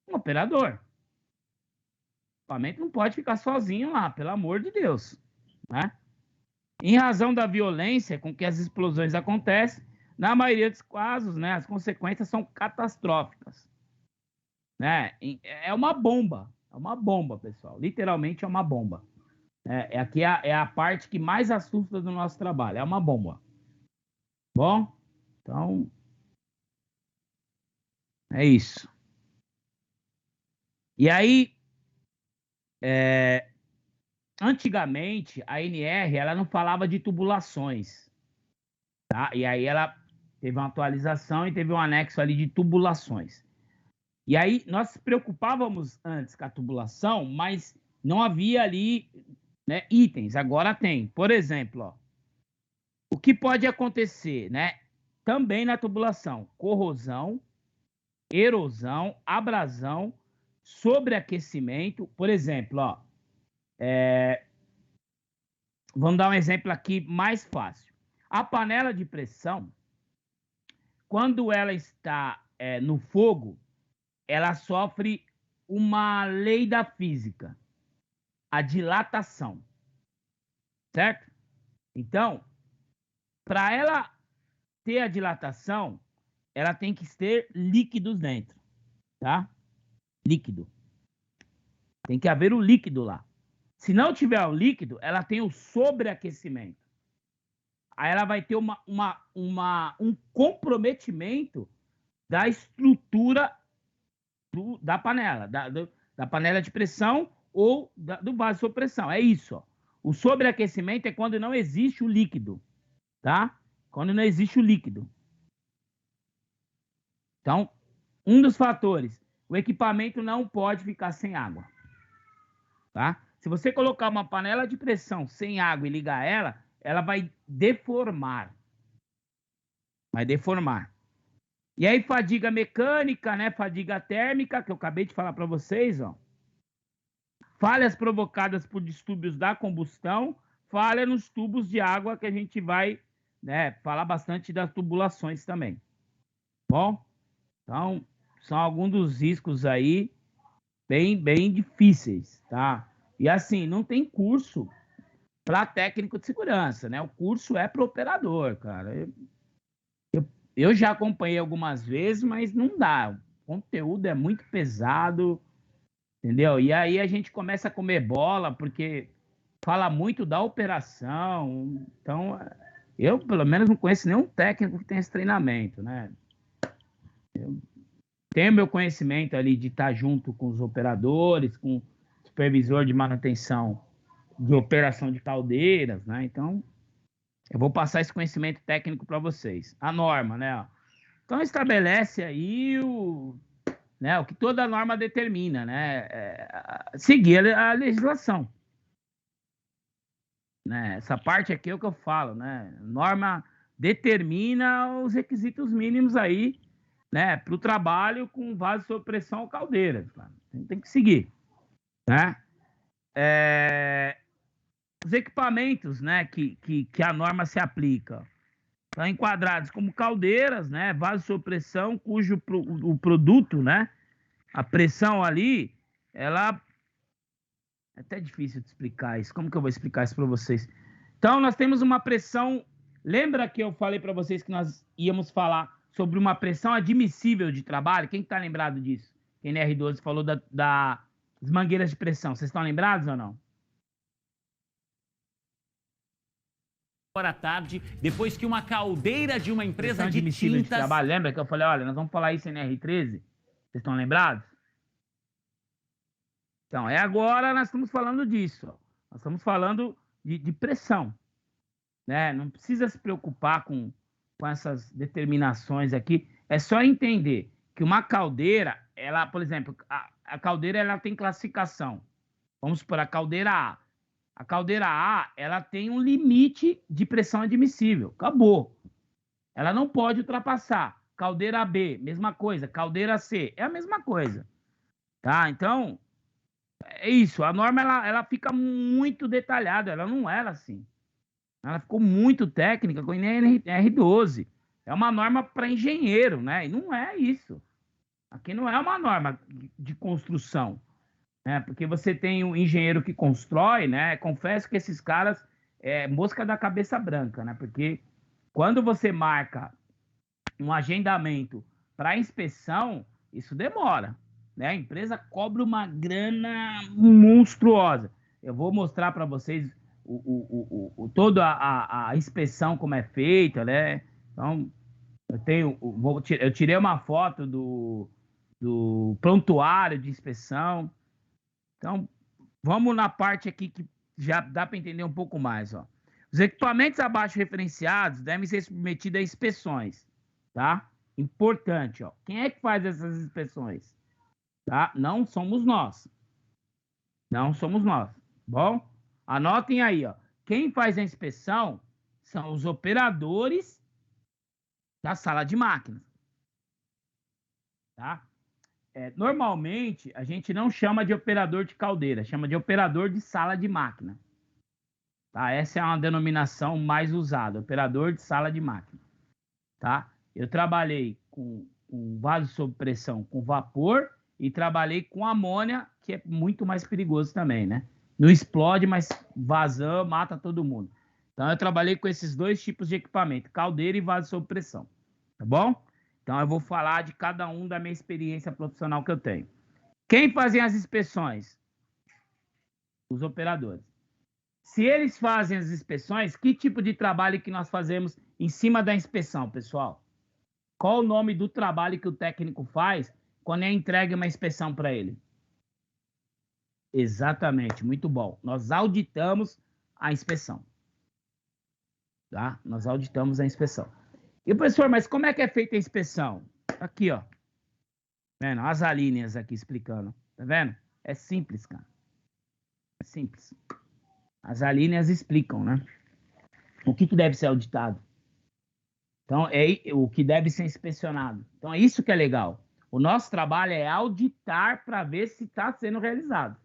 um operador. O equipamento não pode ficar sozinho lá, pelo amor de Deus, né? Em razão da violência com que as explosões acontecem, na maioria dos casos, né, as consequências são catastróficas, né? É uma bomba, pessoal. Literalmente é uma bomba. Aqui é a parte que mais assusta do nosso trabalho, é uma bomba. Bom, então é isso. E aí, antigamente, a NR, ela não falava de tubulações, tá? E aí ela teve uma atualização e teve um anexo ali de tubulações. E aí nós nos preocupávamos antes com a tubulação, mas não havia ali, né, itens. Agora tem. Por exemplo, ó, o que pode acontecer, né? Também na tubulação: corrosão, erosão, abrasão, sobreaquecimento. Por exemplo, ó, vamos dar um exemplo aqui mais fácil. A panela de pressão, quando ela está no fogo, ela sofre uma lei da física, a dilatação, certo? Então, para ela ter a dilatação, ela tem que ter líquidos dentro, tá? Líquido. Tem que haver o líquido lá. Se não tiver o líquido, ela tem o sobreaquecimento. Aí ela vai ter um comprometimento da estrutura da panela, da panela de pressão ou do vaso sob pressão. É isso, ó. O sobreaquecimento é quando não existe o líquido, tá? Quando não existe o líquido. Então, um dos fatores, o equipamento não pode ficar sem água, tá? Se você colocar uma panela de pressão sem água e ligar ela, ela vai deformar. Vai deformar. E aí, fadiga mecânica, né? Fadiga térmica, que eu acabei de falar para vocês, ó. Falhas provocadas por distúrbios da combustão, falha nos tubos de água, que a gente vai, né, falar bastante das tubulações também. Bom, então, são alguns dos riscos aí bem difíceis, tá? E assim, não tem curso para técnico de segurança, né? O curso é para operador, cara. Eu já acompanhei algumas vezes, mas não dá. O conteúdo é muito pesado, entendeu? E aí a gente começa a comer bola, porque fala muito da operação. Então, eu, pelo menos, não conheço nenhum técnico que tenha esse treinamento, né? Eu tenho meu conhecimento ali de estar junto com os operadores, com o supervisor de manutenção de operação de caldeiras, né? Então, eu vou passar esse conhecimento técnico para vocês. A norma, né? Então, estabelece aí o que toda norma determina, né? Seguir a legislação. Né? Essa parte aqui é o que eu falo, né? Norma determina os requisitos mínimos aí, né? Para o trabalho com vaso sob pressão ou caldeiras. Tem que seguir, né? Os equipamentos, né, que a norma se aplica estão enquadrados como caldeiras, né, vaso sob pressão, cujo o produto, né, a pressão ali, ela é até difícil de explicar isso. Como que eu vou explicar isso para vocês? Então, nós temos uma pressão. Lembra que eu falei para vocês que nós íamos falar sobre uma pressão admissível de trabalho? Quem está lembrado disso? Quem na R12 falou das mangueiras de pressão. Vocês estão lembrados ou não? À tarde, depois que uma caldeira de uma empresa de tintas... trabalho. Lembra que eu falei, olha, nós vamos falar isso em NR13? Vocês estão lembrados? Então, agora nós estamos falando disso. Ó. Nós estamos falando de pressão. Né? Não precisa se preocupar com essas determinações aqui. É só entender que uma caldeira, ela, por exemplo, a caldeira ela tem classificação. Vamos supor, a caldeira A. A caldeira A, ela tem um limite de pressão admissível. Acabou. Ela não pode ultrapassar. Caldeira B, mesma coisa. Caldeira C, é a mesma coisa. Tá? Então, é isso. A norma, ela fica muito detalhada. Ela não era assim. Ela ficou muito técnica com NR12. É uma norma para engenheiro, né? E não é isso. Aqui não é uma norma de construção, né? Porque você tem um engenheiro que constrói, né? Confesso que esses caras é mosca da cabeça branca, né? Porque quando você marca um agendamento para inspeção, isso demora, né? A empresa cobra uma grana monstruosa. Eu vou mostrar para vocês toda a inspeção como é feita, né? Então, eu tirei uma foto do prontuário de inspeção. Então, vamos na parte aqui que já dá para entender um pouco mais, ó. Os equipamentos abaixo referenciados devem ser submetidos a inspeções, tá? Importante, ó. Quem é que faz essas inspeções? Tá? Não somos nós. Não somos nós. Bom, anotem aí, ó. Quem faz a inspeção são os operadores da sala de máquinas. Tá? Normalmente, a gente não chama de operador de caldeira, chama de operador de sala de máquina. Tá? Essa é uma denominação mais usada, operador de sala de máquina. Tá? Eu trabalhei com vaso sob pressão com vapor e trabalhei com amônia, que é muito mais perigoso também, né? Não explode, mas vazão, mata todo mundo. Então, eu trabalhei com esses dois tipos de equipamento, caldeira e vaso sob pressão. Tá bom? Então, eu vou falar de cada um da minha experiência profissional que eu tenho. Quem fazia as inspeções? Os operadores. Se eles fazem as inspeções, que tipo de trabalho que nós fazemos em cima da inspeção, pessoal? Qual o nome do trabalho que o técnico faz quando é entregue uma inspeção para ele? Exatamente, muito bom. Nós auditamos a inspeção. Tá? Nós auditamos a inspeção. E, professor, mas como é que é feita a inspeção? Aqui, ó. Vendo? As alíneas aqui explicando. Tá vendo? É simples, cara. É simples. As alíneas explicam, né? O que deve ser auditado. Então, é o que deve ser inspecionado. Então, é isso que é legal. O nosso trabalho é auditar para ver se está sendo realizado.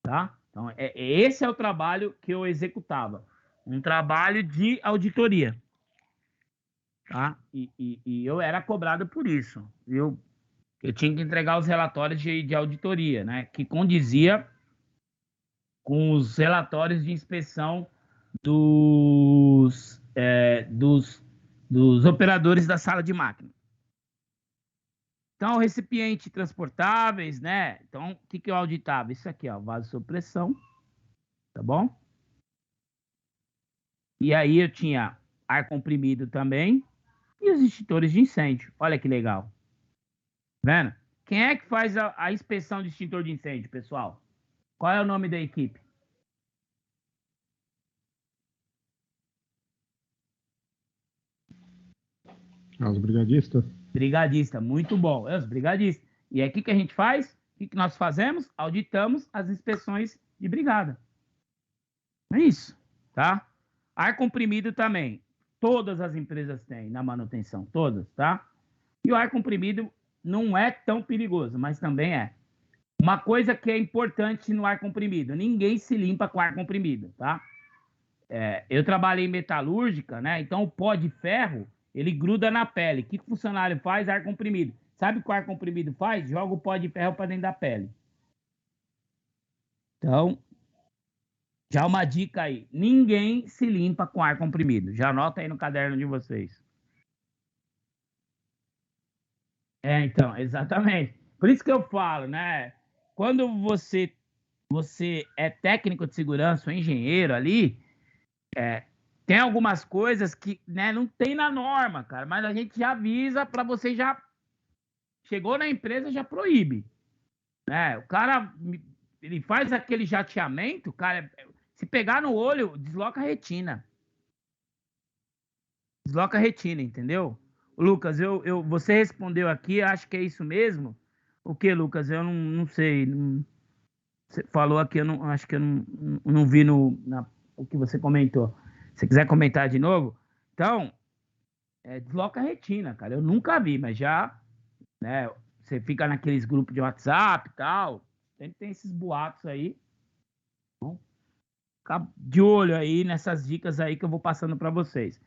Tá? Então, esse é o trabalho que eu executava. Um trabalho de auditoria. Tá? E eu era cobrado por isso. Eu tinha que entregar os relatórios de auditoria, né? Que condizia com os relatórios de inspeção dos operadores da sala de máquina. Então, recipiente transportáveis, né? Então, o que eu auditava? Isso aqui, ó, vaso sob pressão, tá bom? E aí eu tinha ar comprimido também e os extintores de incêndio. Olha que legal. Tá vendo? Quem é que faz a inspeção de extintor de incêndio, pessoal? Qual é o nome da equipe? Os brigadistas. Brigadista, muito bom. Os brigadistas. E aí, o que a gente faz? O que nós fazemos? Auditamos as inspeções de brigada. É isso, tá? Ar comprimido também. Todas as empresas têm na manutenção, todas, tá? E o ar comprimido não é tão perigoso, mas também é. Uma coisa que é importante no ar comprimido, ninguém se limpa com ar comprimido, tá? Eu trabalhei em metalúrgica, né? Então o pó de ferro, ele gruda na pele. O que o funcionário faz? Ar comprimido. Sabe o que o ar comprimido faz? Joga o pó de ferro para dentro da pele. Então, já uma dica aí. Ninguém se limpa com ar comprimido. Já anota aí no caderno de vocês. Então, exatamente. Por isso que eu falo, né? Quando você é técnico de segurança ou engenheiro ali, tem algumas coisas que, né, não tem na norma, cara, mas a gente já avisa para você já... Chegou na empresa, já proíbe. O cara, ele faz aquele jateamento, cara, se pegar no olho, desloca a retina. Desloca a retina, entendeu? Lucas, você respondeu aqui, acho que é isso mesmo. O que, Lucas? Eu não sei. Você falou aqui, acho que eu não vi o que você comentou. Se quiser comentar de novo. Então, desloca a retina, cara. Eu nunca vi, mas já, né? Você fica naqueles grupos de WhatsApp e tal. Sempre tem esses boatos aí. Bom, o ficar de olho aí nessas dicas aí que eu vou passando para vocês.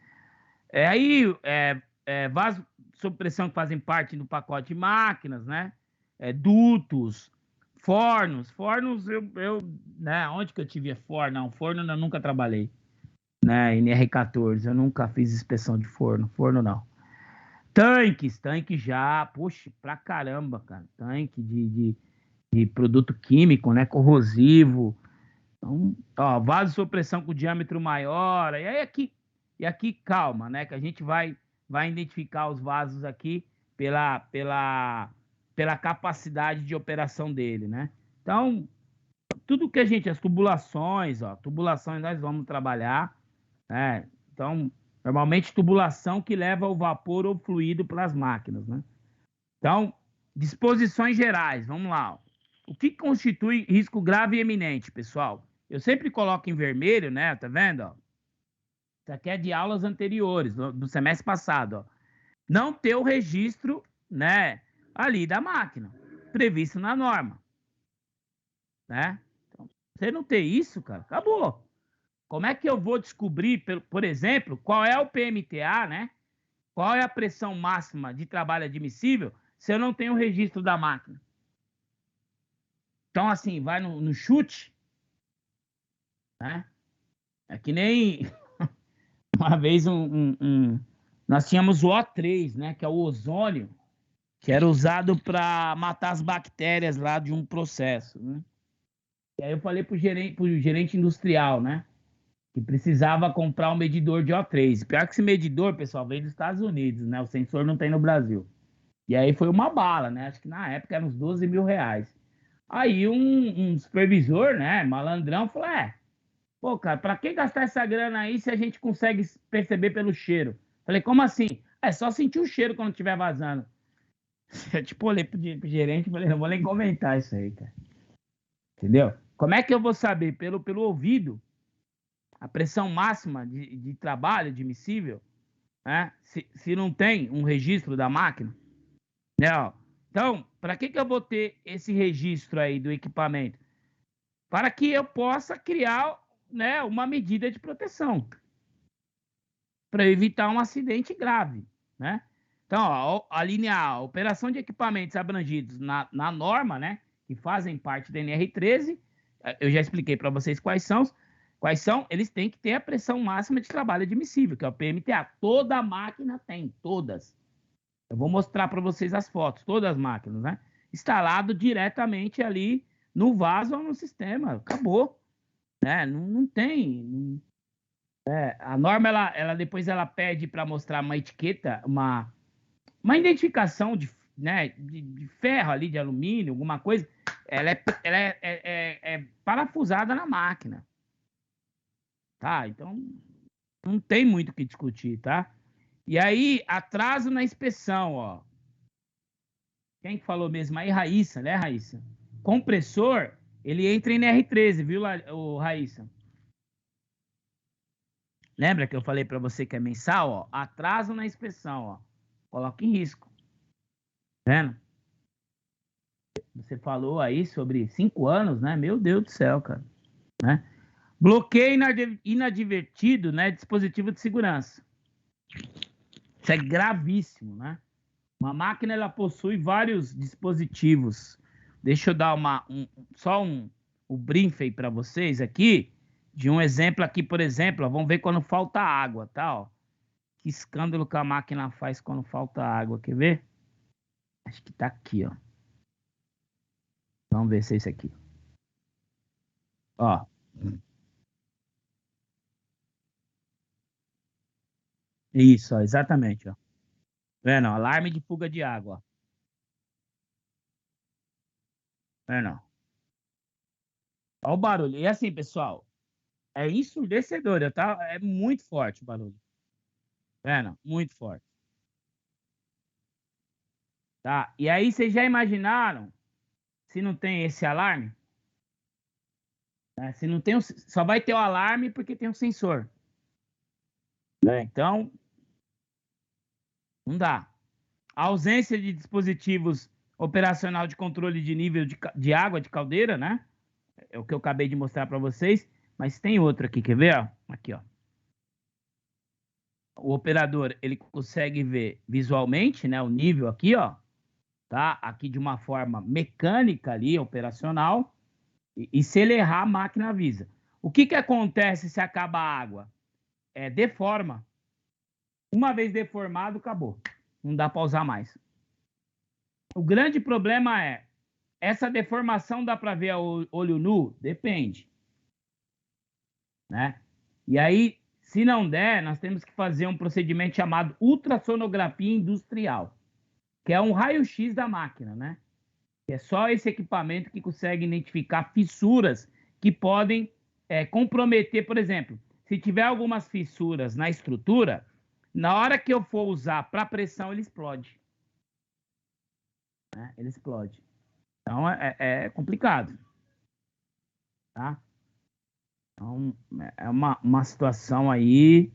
Vaso sob pressão que fazem parte do pacote de máquinas, né? Dutos, fornos, né? Onde que eu tive forno? Não, forno eu nunca trabalhei, né? NR14, eu nunca fiz inspeção de forno não. Tanques já, poxa, pra caramba, cara, tanque de produto químico, né? Corrosivo. Então, ó, vaso sob pressão com diâmetro maior, e aqui calma, né? Que a gente vai identificar os vasos aqui pela capacidade de operação dele, né? Então, tudo que as tubulações nós vamos trabalhar, né? Então, normalmente tubulação que leva o vapor ou fluido para as máquinas, né? Então, disposições gerais, vamos lá. Ó. O que constitui risco grave e eminente, pessoal? Eu sempre coloco em vermelho, né? Tá vendo? Ó? Isso aqui é de aulas anteriores, do semestre passado. Ó. Não ter o registro, né, ali da máquina, previsto na norma. Né? Então, você não ter isso, cara, acabou. Como é que eu vou descobrir, por exemplo, qual é o PMTA, né? Qual é a pressão máxima de trabalho admissível se eu não tenho o registro da máquina? Então, assim, vai no chute, né? É que nem uma vez nós tínhamos o O3, né? Que é o ozônio, que era usado para matar as bactérias lá de um processo, né? E aí eu falei pro gerente industrial, né? Que precisava comprar um medidor de O3. Pior que esse medidor, pessoal, veio dos Estados Unidos, né? O sensor não tem no Brasil. E aí foi uma bala, né? Acho que na época era uns 12 mil reais. Aí um supervisor, né, malandrão, falou, pô, cara, pra que gastar essa grana aí se a gente consegue perceber pelo cheiro? Falei, como assim? É só sentir o cheiro quando estiver vazando. Eu, tipo, olhei pro gerente e falei, não vou nem comentar isso aí, cara. Entendeu? Como é que eu vou saber? Pelo ouvido, a pressão máxima de trabalho admissível, né? Se não tem um registro da máquina, né? Ó. Então, para que eu vou ter esse registro aí do equipamento? Para que eu possa criar, né, uma medida de proteção para evitar um acidente grave, né? Então, ó, a linha A, operação de equipamentos abrangidos na norma, né, que fazem parte da NR13, eu já expliquei para vocês quais são, eles têm que ter a pressão máxima de trabalho admissível, que é o PMTA. Toda máquina tem, todas. Eu vou mostrar para vocês as fotos, todas as máquinas, né? Instalado diretamente ali no vaso ou no sistema, acabou. Né? Não tem. A norma, ela depois ela pede para mostrar uma etiqueta, uma identificação né, de ferro ali, de alumínio, alguma coisa. Ela é parafusada na máquina. Tá? Então, não tem muito o que discutir, tá? E aí, atraso na inspeção, ó. Quem que falou mesmo? Aí, Raíssa, né, Raíssa? Compressor, ele entra em NR13, viu, Raíssa? Lembra que eu falei para você que é mensal, ó? Atraso na inspeção, ó. Coloca em risco. Tá vendo? Você falou aí sobre 5 anos, né? Meu Deus do céu, cara. Né? Bloqueio inadvertido, né? Dispositivo de segurança. Isso é gravíssimo, né? Uma máquina, ela possui vários dispositivos. Deixa eu dar o briefing para vocês aqui, de um exemplo aqui, por exemplo, ó, vamos ver quando falta água, tá? Ó. Que escândalo que a máquina faz quando falta água, quer ver? Acho que tá aqui, ó. Vamos ver se é isso aqui. Ó. Isso, ó, exatamente, ó. Vendo? Alarme de fuga de água. Vendo? Olha o barulho. E assim, pessoal, é ensurdecedor, tá? É muito forte o barulho. Vendo? Muito forte. Tá? E aí, vocês já imaginaram se não tem esse alarme? Se não tem, só vai ter o alarme porque tem um sensor. Né? Então, não dá. A ausência de dispositivos operacional de controle de nível de água de caldeira, né? É o que eu acabei de mostrar para vocês. Mas tem outro aqui, quer ver? Ó? Aqui, ó. O operador, ele consegue ver visualmente, né, o nível aqui, ó, tá? Aqui de uma forma mecânica ali, operacional, e se ele errar, a máquina avisa. O que que acontece se acaba a água? Deforma. Uma vez deformado, acabou. Não dá para usar mais. O grande problema é, essa deformação dá para ver a olho nu? Depende. Né? E aí, se não der, nós temos que fazer um procedimento chamado ultrassonografia industrial, que é um raio-x da máquina, né? É só esse equipamento que consegue identificar fissuras que podem comprometer, por exemplo, se tiver algumas fissuras na estrutura, na hora que eu for usar para pressão, ele explode. Né? Ele explode. Então, é complicado. Tá? Então, é uma situação aí.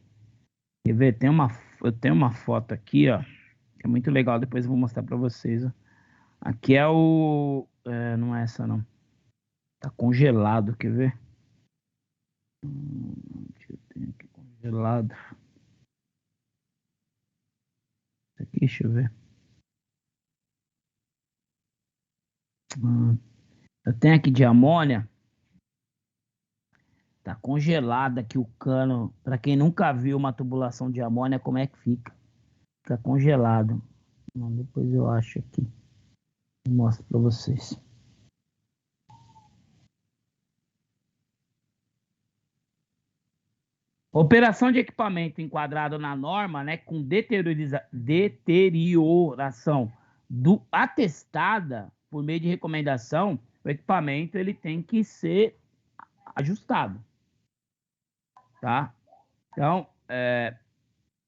Quer ver? Eu tenho uma foto aqui, ó, que é muito legal. Depois eu vou mostrar para vocês. Ó. Aqui é o... não é essa, não. Tá congelado, quer ver? Eu tenho aqui congelado. Aqui, deixa eu ver. Eu tenho aqui de amônia. Tá congelado aqui o cano. Para quem nunca viu uma tubulação de amônia, como é que fica? Fica congelado. Depois eu acho aqui. Eu mostro para vocês. Operação de equipamento enquadrado na norma, né, com deterioração atestada por meio de recomendação, o equipamento ele tem que ser ajustado. Tá? Então,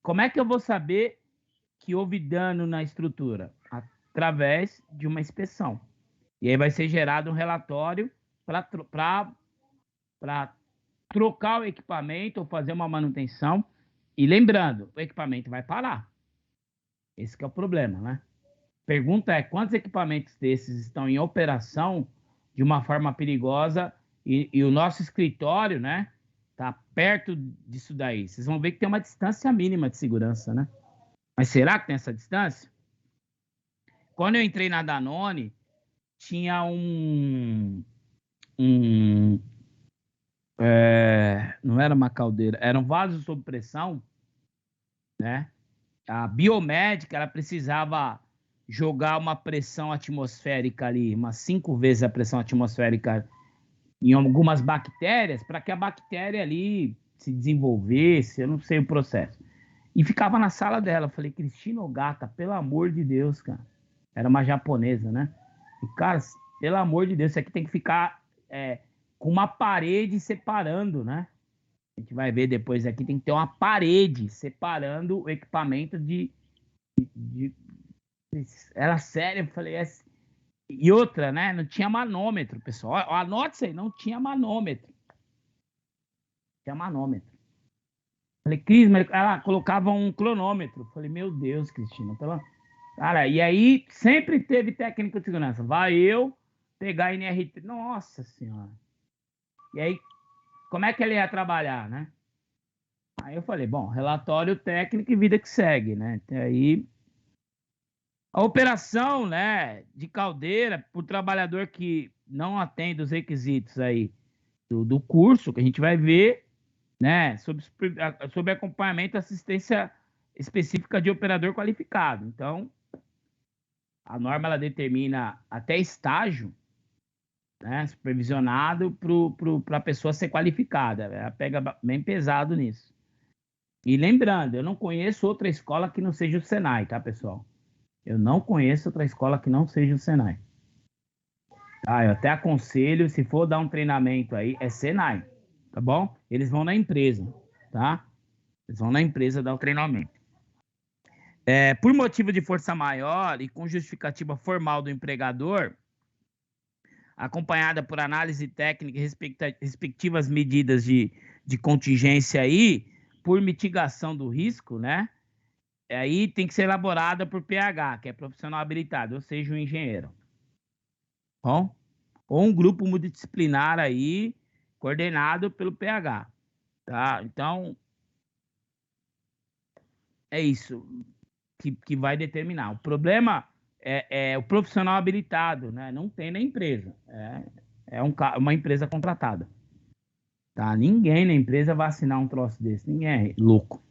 como é que eu vou saber que houve dano na estrutura? Através de uma inspeção. E aí vai ser gerado um relatório para trocar o equipamento ou fazer uma manutenção. E lembrando, o equipamento vai parar. Esse que é o problema, né? Pergunta é, quantos equipamentos desses estão em operação de uma forma perigosa e o nosso escritório, né, tá perto disso daí. Vocês vão ver que tem uma distância mínima de segurança, né? Mas será que tem essa distância? Quando eu entrei na Danone, tinha não era uma caldeira, era um vaso sob pressão, né? A biomédica, ela precisava jogar uma pressão atmosférica ali, umas 5 vezes a pressão atmosférica em algumas bactérias, para que a bactéria ali se desenvolvesse, eu não sei o processo. E ficava na sala dela. Eu falei, Cristina Ogata, pelo amor de Deus, cara. Era uma japonesa, né? E, cara, pelo amor de Deus, isso aqui tem que ficar com uma parede separando, né? A gente vai ver depois aqui, tem que ter uma parede separando o equipamento Era sério, eu falei... E outra, né? Não tinha manômetro, pessoal. Anote isso aí, não tinha manômetro. Tinha manômetro. Falei, Cris, mas ela colocava um cronômetro. Falei, meu Deus, Cristina. Cara, e aí sempre teve técnico de segurança. Vai eu pegar NR3. Nossa Senhora. E aí, como é que ele ia trabalhar, né? Aí eu falei, bom, relatório técnico e vida que segue, né? E aí... A operação, né, de caldeira, por trabalhador que não atende os requisitos aí do curso, que a gente vai ver, né, sob acompanhamento e assistência específica de operador qualificado. Então, a norma, ela determina até estágio, né, supervisionado para a pessoa ser qualificada. Ela pega bem pesado nisso. E lembrando, eu não conheço outra escola que não seja o Senai, tá, pessoal? Eu não conheço outra escola que não seja o Senai. Tá, eu até aconselho, se for dar um treinamento aí, é Senai, tá bom? Eles vão na empresa, tá? Eles vão na empresa dar o treinamento. Por motivo de força maior e com justificativa formal do empregador, acompanhada por análise técnica e respectivas medidas de contingência aí, por mitigação do risco, né? Aí tem que ser elaborada por PH, que é profissional habilitado, ou seja, um engenheiro. Bom? Ou um grupo multidisciplinar aí, coordenado pelo PH, tá? Então, é isso que vai determinar. O problema é o profissional habilitado, né? Não tem na empresa. É uma empresa contratada. Tá? Ninguém na empresa vai assinar um troço desse. Ninguém é louco.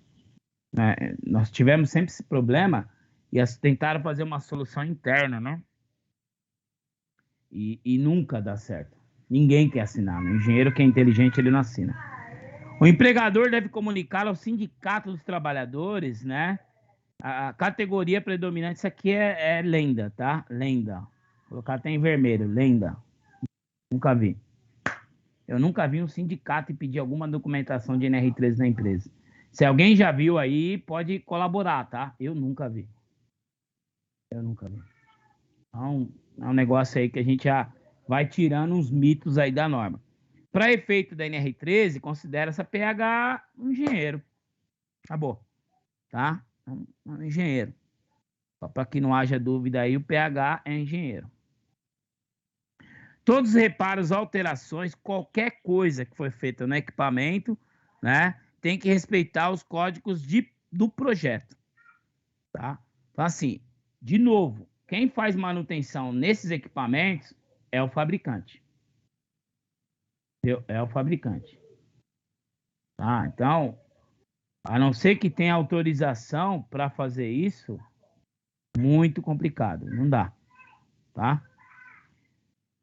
Né? Nós tivemos sempre esse problema e tentaram fazer uma solução interna, né? E nunca dá certo. Ninguém quer assinar. O engenheiro que é inteligente, ele não assina. O empregador deve comunicar ao sindicato dos trabalhadores, né? A categoria predominante, isso aqui é lenda, tá? Lenda. Vou colocar até em vermelho, lenda. Nunca vi. Eu nunca vi um sindicato pedir alguma documentação de NR13 na empresa. Se alguém já viu aí, pode colaborar, tá? Eu nunca vi. Então, é um negócio aí que a gente já vai tirando uns mitos aí da norma. Para efeito da NR13, considera essa PH um engenheiro. Acabou. Tá? Um engenheiro. Só para que não haja dúvida aí, o PH é engenheiro. Todos os reparos, alterações, qualquer coisa que foi feita no equipamento, né, tem que respeitar os códigos do projeto. Tá? Então, assim, de novo, quem faz manutenção nesses equipamentos é o fabricante. É o fabricante. Tá? Então, a não ser que tenha autorização para fazer isso, muito complicado, não dá. Tá?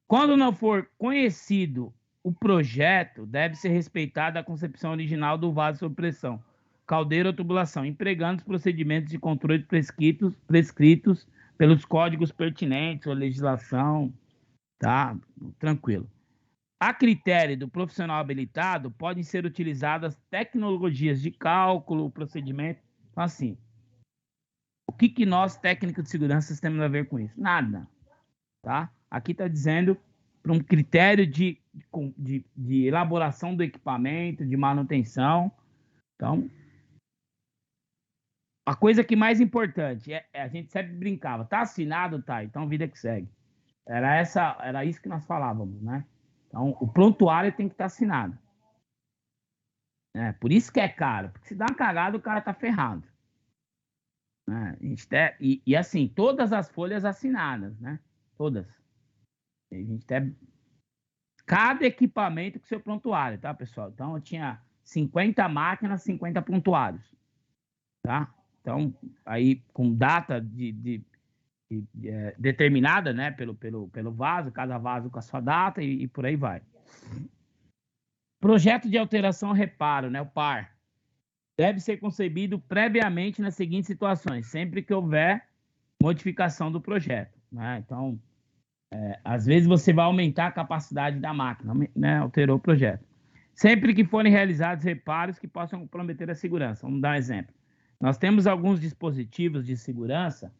Quando não for conhecido o projeto, deve ser respeitada a concepção original do vaso sob pressão, caldeira ou tubulação, empregando os procedimentos de controle prescritos pelos códigos pertinentes ou legislação, tá? Tranquilo. A critério do profissional habilitado, podem ser utilizadas tecnologias de cálculo, procedimento. Então, assim, o que nós, técnicos de segurança, temos a ver com isso? Nada, tá? Aqui está dizendo para um critério de elaboração do equipamento, de manutenção. Então, a coisa que mais importante a gente sempre brincava, tá assinado, tá? Então, vida que segue. Era isso que nós falávamos, né? Então, o prontuário tem que estar assinado. Por isso que é caro, porque se dá uma cagada, o cara tá ferrado. Né? E assim, todas as folhas assinadas, né? Todas. A gente tem cada equipamento com seu prontuário, tá, pessoal? Então, eu tinha 50 máquinas, 50 prontuários, tá? Então, aí com data determinada, né, pelo vaso, cada vaso com a sua data e por aí vai. Projeto de alteração ou reparo, né, o PAR, deve ser concebido previamente nas seguintes situações, sempre que houver modificação do projeto, né? Então, às vezes você vai aumentar a capacidade da máquina, né? Alterou o projeto. Sempre que forem realizados reparos que possam comprometer a segurança. Vamos dar um exemplo. Nós temos alguns dispositivos de segurança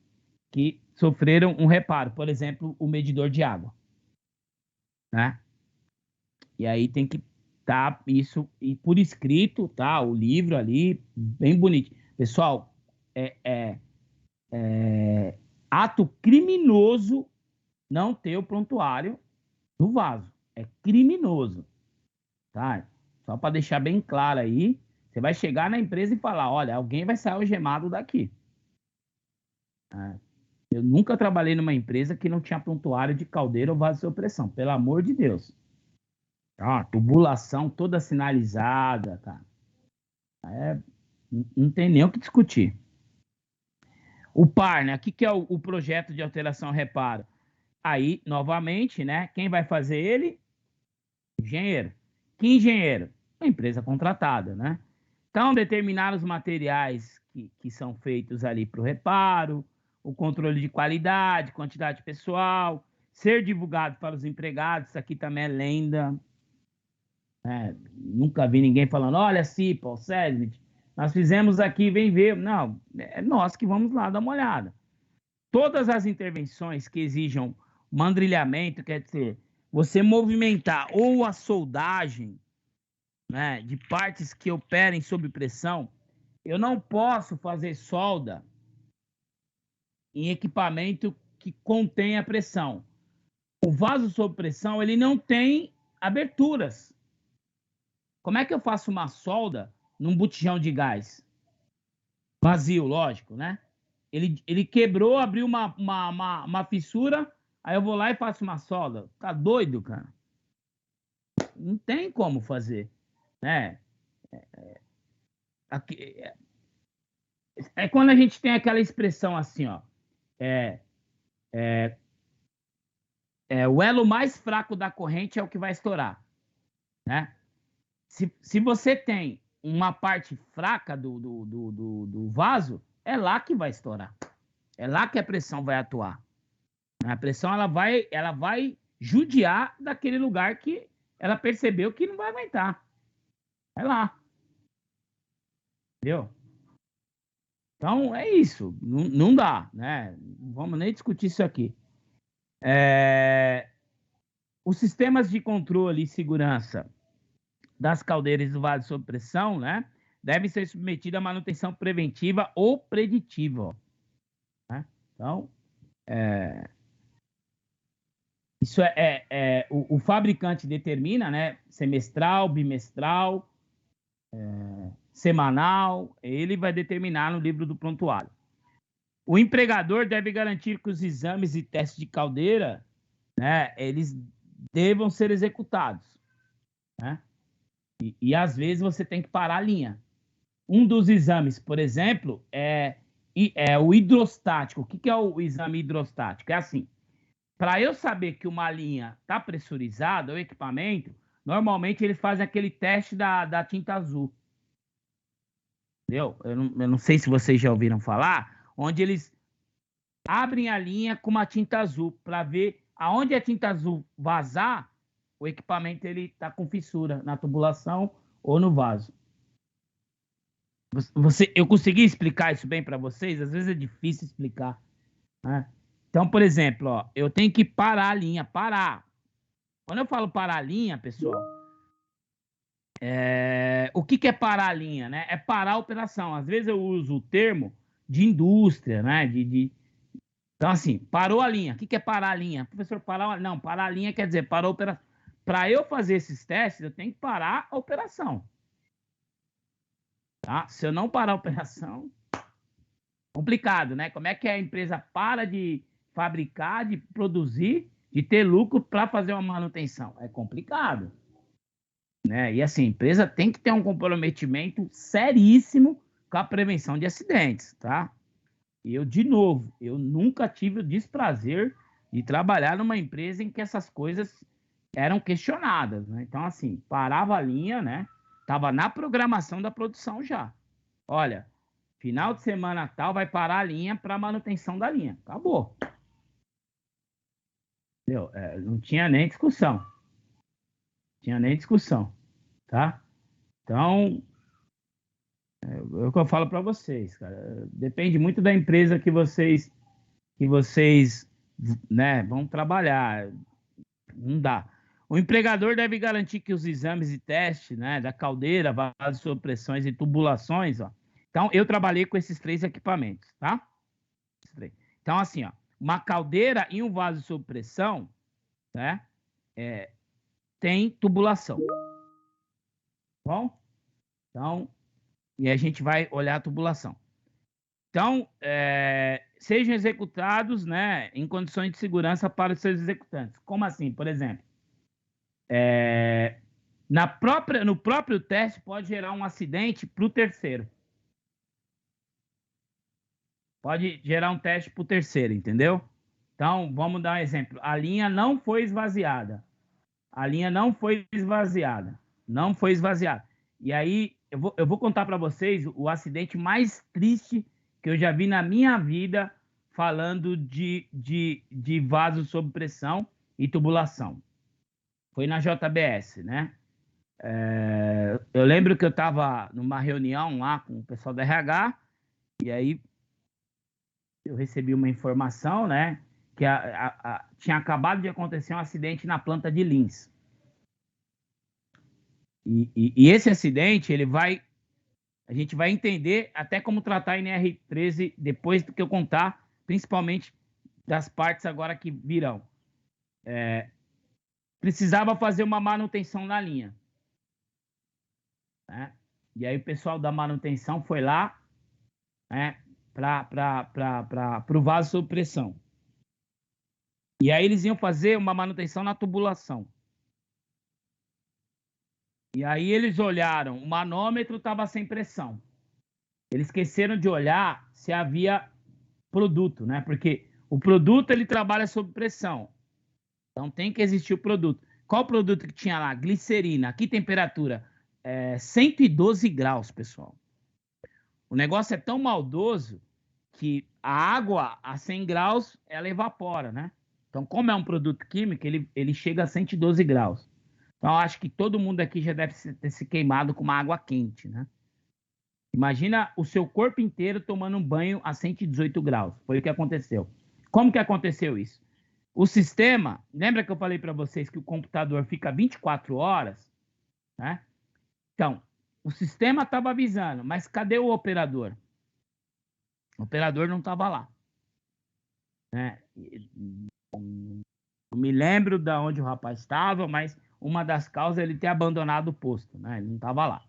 que sofreram um reparo. Por exemplo, o medidor de água. Né? E aí tem que estar isso por escrito, tá? O livro ali, bem bonito. Pessoal, ato criminoso não ter o prontuário do vaso. É criminoso. Tá? Só para deixar bem claro aí, você vai chegar na empresa e falar, olha, alguém vai sair algemado daqui. Eu nunca trabalhei numa empresa que não tinha prontuário de caldeira ou vaso sob pressão, pelo amor de Deus. Tubulação toda sinalizada, cara. Não tem nem o que discutir. O PAR, né? O que é o projeto de alteração reparo? Aí, novamente, né? Quem vai fazer ele? Engenheiro. Que engenheiro? A empresa contratada, né? Então, determinar os materiais que são feitos ali para o reparo, o controle de qualidade, quantidade pessoal, ser divulgado para os empregados, isso aqui também é lenda. Nunca vi ninguém falando, olha, Cipa, o César, nós fizemos aqui, vem ver. Não, é nós que vamos lá dar uma olhada. Todas as intervenções que exijam mandrilhamento, quer dizer, você movimentar ou a soldagem, né, de partes que operem sob pressão, eu não posso fazer solda em equipamento que contenha pressão. O vaso sob pressão, ele não tem aberturas. Como é que eu faço uma solda num botijão de gás? Vazio, lógico, né? Ele quebrou, abriu uma fissura, aí eu vou lá e faço uma solda. Tá doido, cara? Não tem como fazer, né? Aqui, é quando a gente tem aquela expressão assim, ó. O elo mais fraco da corrente é o que vai estourar, né? Se você tem uma parte fraca do vaso, é lá que vai estourar. É lá que a pressão vai atuar. A pressão ela vai judiar daquele lugar que ela percebeu que não vai aguentar. É lá. Entendeu? Então é isso. Não dá, né? Não vamos nem discutir isso aqui. Os sistemas de controle e segurança das caldeiras do vaso sob pressão, né, devem ser submetidos à manutenção preventiva ou preditiva. Né? Então, isso o fabricante determina, né, semestral, bimestral, semanal, ele vai determinar no livro do prontuário. O empregador deve garantir que os exames e testes de caldeira, né, eles devam ser executados, né? E às vezes você tem que parar a linha. Um dos exames, por exemplo, é o hidrostático. O que é o exame hidrostático? É assim, para eu saber que uma linha está pressurizada, o equipamento, normalmente eles fazem aquele teste da tinta azul. Entendeu? Eu não sei se vocês já ouviram falar, onde eles abrem a linha com uma tinta azul para ver aonde a tinta azul vazar, o equipamento ele está com fissura na tubulação ou no vaso. Eu consegui explicar isso bem para vocês? Às vezes é difícil explicar, né? Então, por exemplo, ó, eu tenho que parar a linha, parar. Quando eu falo parar a linha, pessoal, o que é parar a linha, né? É parar a operação. Às vezes eu uso o termo de indústria, né? Então, assim, parou a linha. O que é parar a linha? Professor, não, parar a linha quer dizer parou a operação. Para eu fazer esses testes, eu tenho que parar a operação. Tá? Se eu não parar a operação, complicado, né? Como é que a empresa para de fabricar, de produzir, de ter lucro para fazer uma manutenção? É complicado, né? E assim, a empresa tem que ter um comprometimento seríssimo com a prevenção de acidentes, tá? E eu, de novo, eu nunca tive o desprazer de trabalhar numa empresa em que essas coisas eram questionadas, né? Então, assim, parava a linha, né? Tava na programação da produção já. Olha, final de semana tal vai parar a linha para manutenção da linha. Acabou. Entendeu? Não tinha nem discussão. Tá? Então, é o que eu falo para vocês, cara. Depende muito da empresa que vocês né, vão trabalhar. Não dá. O empregador deve garantir que os exames e testes, né, da caldeira, vasos sob pressões e tubulações, ó. Então, eu trabalhei com esses 3 equipamentos, tá? Então, assim, ó, uma caldeira e um vaso sob pressão, né, tem tubulação. Bom? Então, e a gente vai olhar a tubulação. Então, sejam executados, né, em condições de segurança para os seus executantes. Como assim? Por exemplo, no próprio teste pode gerar um acidente para o terceiro. Pode gerar um teste para o terceiro, entendeu? Então, vamos dar um exemplo. A linha não foi esvaziada. Não foi esvaziada. E aí, eu vou contar para vocês o acidente mais triste que eu já vi na minha vida falando de vaso sob pressão e tubulação. Foi na JBS, né? Eu lembro que eu estava numa reunião lá com o pessoal da RH, e aí eu recebi uma informação, né? Que tinha acabado de acontecer um acidente na planta de Lins. E esse acidente, a gente vai entender até como tratar a NR13 depois do que eu contar, principalmente das partes agora que virão. Precisava fazer uma manutenção na linha. né? E aí o pessoal da manutenção foi lá, né, para o vaso sob pressão. E aí eles iam fazer uma manutenção na tubulação. E aí eles olharam, o manômetro estava sem pressão. Eles esqueceram de olhar se havia produto, né? Porque o produto ele trabalha sob pressão. Então tem que existir o produto. Qual o produto que tinha lá? Glicerina. Aqui temperatura 112 graus, pessoal. O negócio é tão maldoso que a água a 100 graus ela evapora, né? Então, como é um produto químico, ele chega a 112 graus. Então, eu acho que todo mundo aqui já deve ter se queimado com uma água quente, né? Imagina o seu corpo inteiro tomando um banho a 118 graus. Foi o que aconteceu. Como que aconteceu isso? O sistema, lembra que eu falei para vocês que o computador fica 24 horas, né? Então, o sistema estava avisando, mas cadê o operador? O operador não estava lá, né? Não me lembro de onde o rapaz estava, mas uma das causas é ele ter abandonado o posto, né? Ele não estava lá.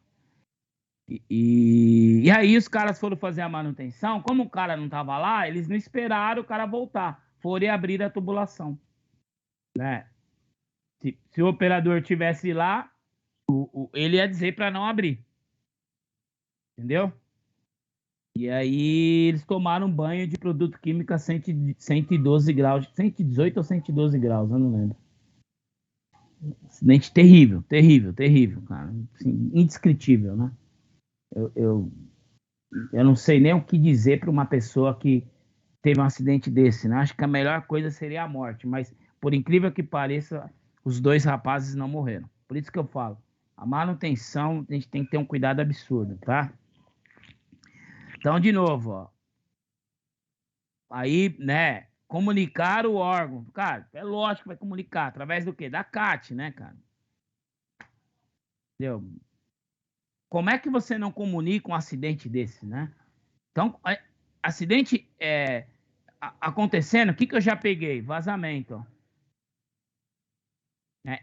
E aí os caras foram fazer a manutenção. Como o cara não estava lá, eles não esperaram o cara voltar. Foram abrir a tubulação, né? Se o operador tivesse lá, ele ia dizer para não abrir. Entendeu? E aí eles tomaram banho de produto químico a 112 graus, 118 ou 112 graus, eu não lembro. Acidente terrível, terrível, terrível, cara. Assim, indescritível, né? Eu não sei nem o que dizer para uma pessoa que teve um acidente desse, né? Acho que a melhor coisa seria a morte, mas por incrível que pareça, os dois rapazes não morreram. Por isso que eu falo, a manutenção, a gente tem que ter um cuidado absurdo, tá? Então, de novo, ó. Aí, né, comunicar o órgão. Cara, é lógico que vai comunicar. Através do quê? Da CAT, né, cara? Entendeu? Como é que você não comunica um acidente desse, né? Então, acidente acontecendo, o que eu já peguei? Vazamento, ó.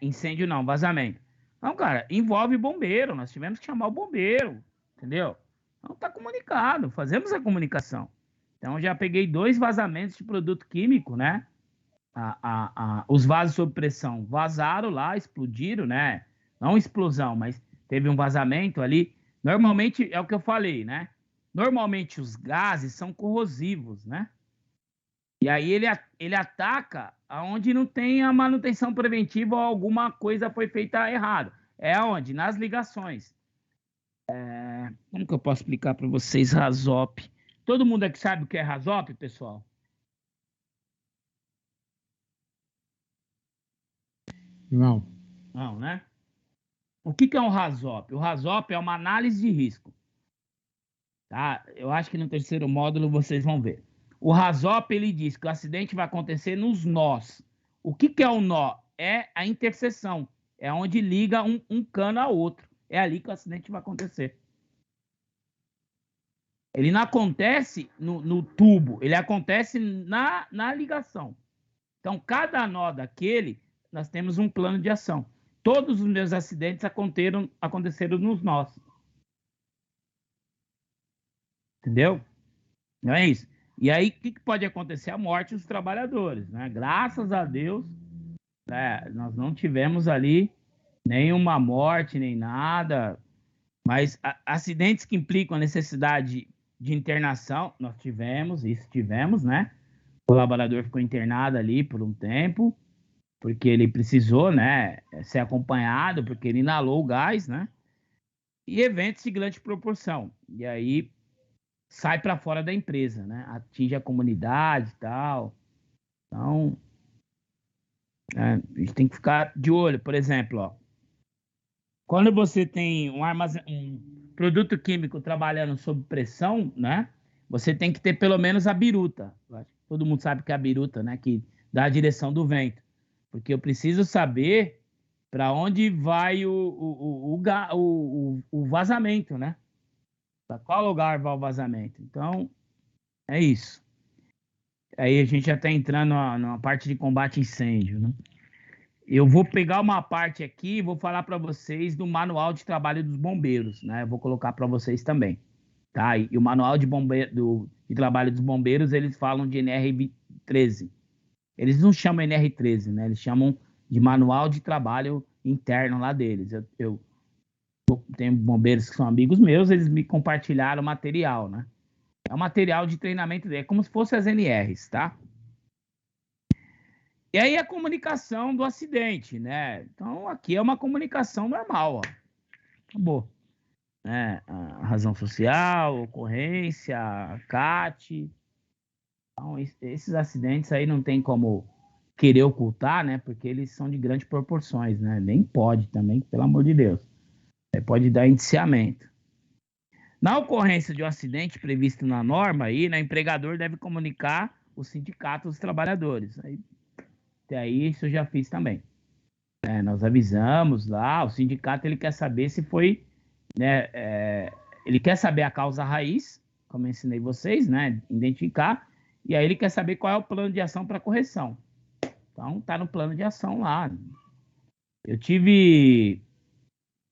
Incêndio não, vazamento. Então, cara, envolve bombeiro. Nós tivemos que chamar o bombeiro, entendeu? Então, tá comunicado. Fazemos a comunicação. Então, já peguei 2 vazamentos de produto químico, né? Os vasos sob pressão vazaram lá, explodiram, né? Não explosão, mas teve um vazamento ali. Normalmente, é o que eu falei, né? Normalmente, os gases são corrosivos, né? E aí, ele ataca aonde não tem a manutenção preventiva ou alguma coisa foi feita errado. É onde? Nas ligações. Como que eu posso explicar para vocês RASOP? Todo mundo aqui sabe o que é RASOP, pessoal? Não. Não, né? O que é um RASOP? O RASOP é uma análise de risco. Tá? Eu acho que no terceiro módulo vocês vão ver. O RASOP, ele diz que o acidente vai acontecer nos nós. O que é o nó? É a interseção. É onde liga um cano a outro. É ali que o acidente vai acontecer. Ele não acontece no tubo, ele acontece na ligação. Então, cada nó daquele, nós temos um plano de ação. Todos os meus acidentes aconteceram nos nós. Entendeu? Não é isso. E aí, o que pode acontecer? A morte dos trabalhadores, né? Graças a Deus, né, nós não tivemos ali nenhuma morte, nem nada. Mas acidentes que implicam a necessidade de internação, nós tivemos, né? O colaborador ficou internado ali por um tempo, porque ele precisou, né, ser acompanhado, porque ele inalou o gás, né? E eventos de grande proporção. E aí sai para fora da empresa, né? Atinge a comunidade e tal. Então, a gente tem que ficar de olho. Por exemplo, ó, quando você tem um produto químico trabalhando sob pressão, né? Você tem que ter pelo menos a biruta. Todo mundo sabe que é a biruta, né? Que dá a direção do vento. Porque eu preciso saber para onde vai o vazamento, né? Para qual lugar vai o vazamento. Então, é isso. Aí a gente já está entrando numa parte de combate a incêndio, né? eu vou pegar uma parte aqui e vou falar para vocês do manual de trabalho dos bombeiros, né? Eu vou colocar para vocês também, tá? E o manual de trabalho dos bombeiros, eles falam de NR13. Eles não chamam NR13, né? Eles chamam de manual de trabalho interno lá deles. Eu tenho bombeiros que são amigos meus, eles me compartilharam material, né? É um material de treinamento, é como se fosse as NRs, tá? E aí a comunicação do acidente, né? Então aqui é uma comunicação normal, ó. Acabou. A razão social, ocorrência, CAT. Então, esses acidentes aí não tem como querer ocultar, né? Porque eles são de grandes proporções, né? Nem pode também, pelo amor de Deus. Pode dar indiciamento. Na ocorrência de um acidente previsto na norma, aí, né, o empregador deve comunicar o sindicato dos trabalhadores. Até aí, isso eu já fiz também. Nós avisamos lá, o sindicato ele quer saber se foi, né, ele quer saber a causa raiz, como eu ensinei vocês, né, identificar, e aí ele quer saber qual é o plano de ação para correção. Então, tá no plano de ação lá. Eu tive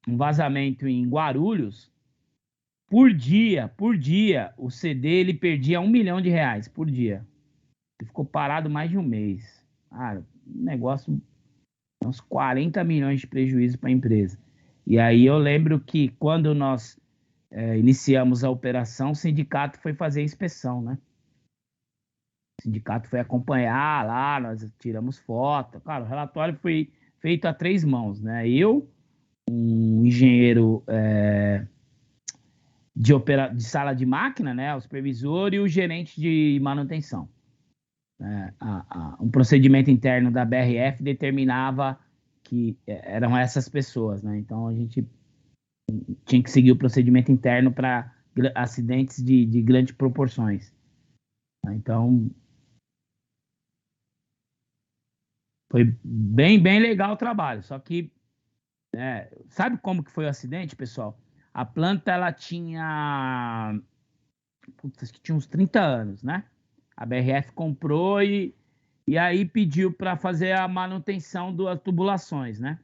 um vazamento em Guarulhos. Por dia, o CD ele perdia R$1 milhão por dia. Ele ficou parado mais de um mês. Cara, um negócio, uns 40 milhões de prejuízo para a empresa. E aí eu lembro que quando nós iniciamos a operação, o sindicato foi fazer a inspeção, né? O sindicato foi acompanhar lá, nós tiramos foto. Cara, o relatório foi feito a 3 mãos, né? Eu, um engenheiro de sala de máquina, né, o supervisor e o gerente de manutenção. Um procedimento interno da BRF determinava que eram essas pessoas, né? Então a gente tinha que seguir o procedimento interno para acidentes de grandes proporções. Então foi bem legal o trabalho. Só que sabe como que foi o acidente, pessoal? A planta, ela tinha... acho que tinha uns 30 anos, né? A BRF comprou e aí pediu para fazer a manutenção das tubulações, né?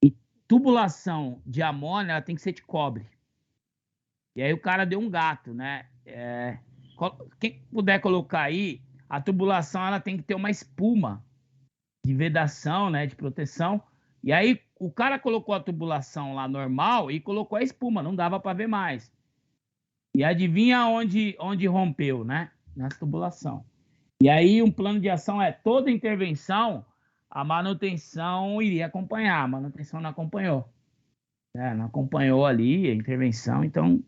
E tubulação de amônia, ela tem que ser de cobre. E aí o cara deu um gato, né? Quem puder colocar aí, a tubulação, ela tem que ter uma espuma de vedação, né? De proteção. E aí o cara colocou a tubulação lá normal e colocou a espuma, não dava para ver mais. E adivinha onde rompeu, né? Na tubulação. E aí um plano de ação toda intervenção, a manutenção iria acompanhar. A manutenção não acompanhou. Não acompanhou ali a intervenção, então...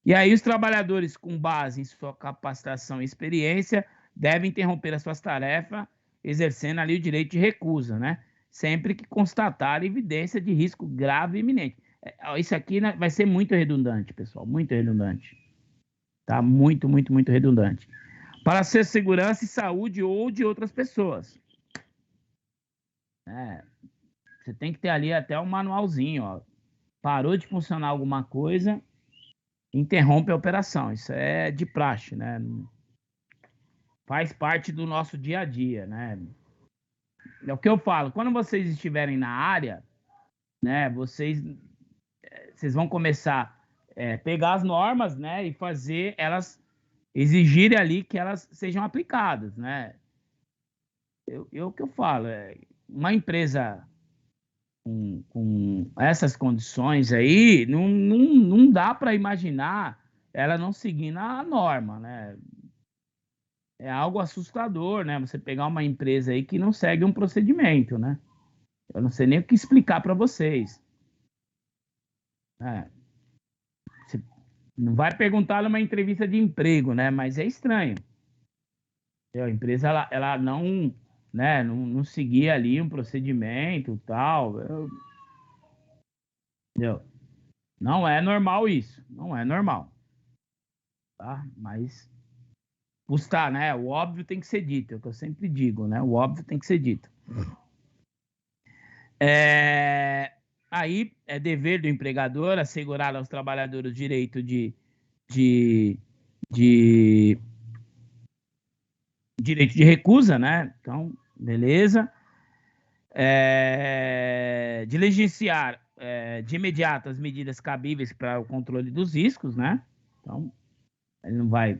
E aí os trabalhadores, com base em sua capacitação e experiência, devem interromper as suas tarefas, exercendo ali o direito de recusa, né? Sempre que constatar evidência de risco grave e iminente. Isso aqui, né, vai ser muito redundante, pessoal, muito redundante. Tá? Muito redundante. Para ser segurança e saúde ou de outras pessoas. Você tem que ter ali até um manualzinho, ó. Parou de funcionar alguma coisa, interrompe a operação. Isso é de praxe, né? Faz parte do nosso dia a dia, né? É o que eu falo, quando vocês estiverem na área, né, vocês vão começar a pegar as normas, né, e fazer elas, exigirem ali que elas sejam aplicadas, né? O que eu falo, uma empresa com essas condições aí, não dá para imaginar ela não seguindo a norma, né? É algo assustador, né? Você pegar uma empresa aí que não segue um procedimento, né? Eu não sei nem o que explicar para vocês. Você não vai perguntar numa entrevista de emprego, né? Mas é estranho. A empresa, ela não, né? Não seguia ali um procedimento e tal. Entendeu? Não é normal isso. Não é normal. Tá? Mas... custar, né? O óbvio tem que ser dito, é o que eu sempre digo, né? O óbvio tem que ser dito. Aí é dever do empregador assegurar aos trabalhadores o direito de recusa, né? Então, beleza? Diligenciar de imediato as medidas cabíveis para o controle dos riscos, né? Então, ele não vai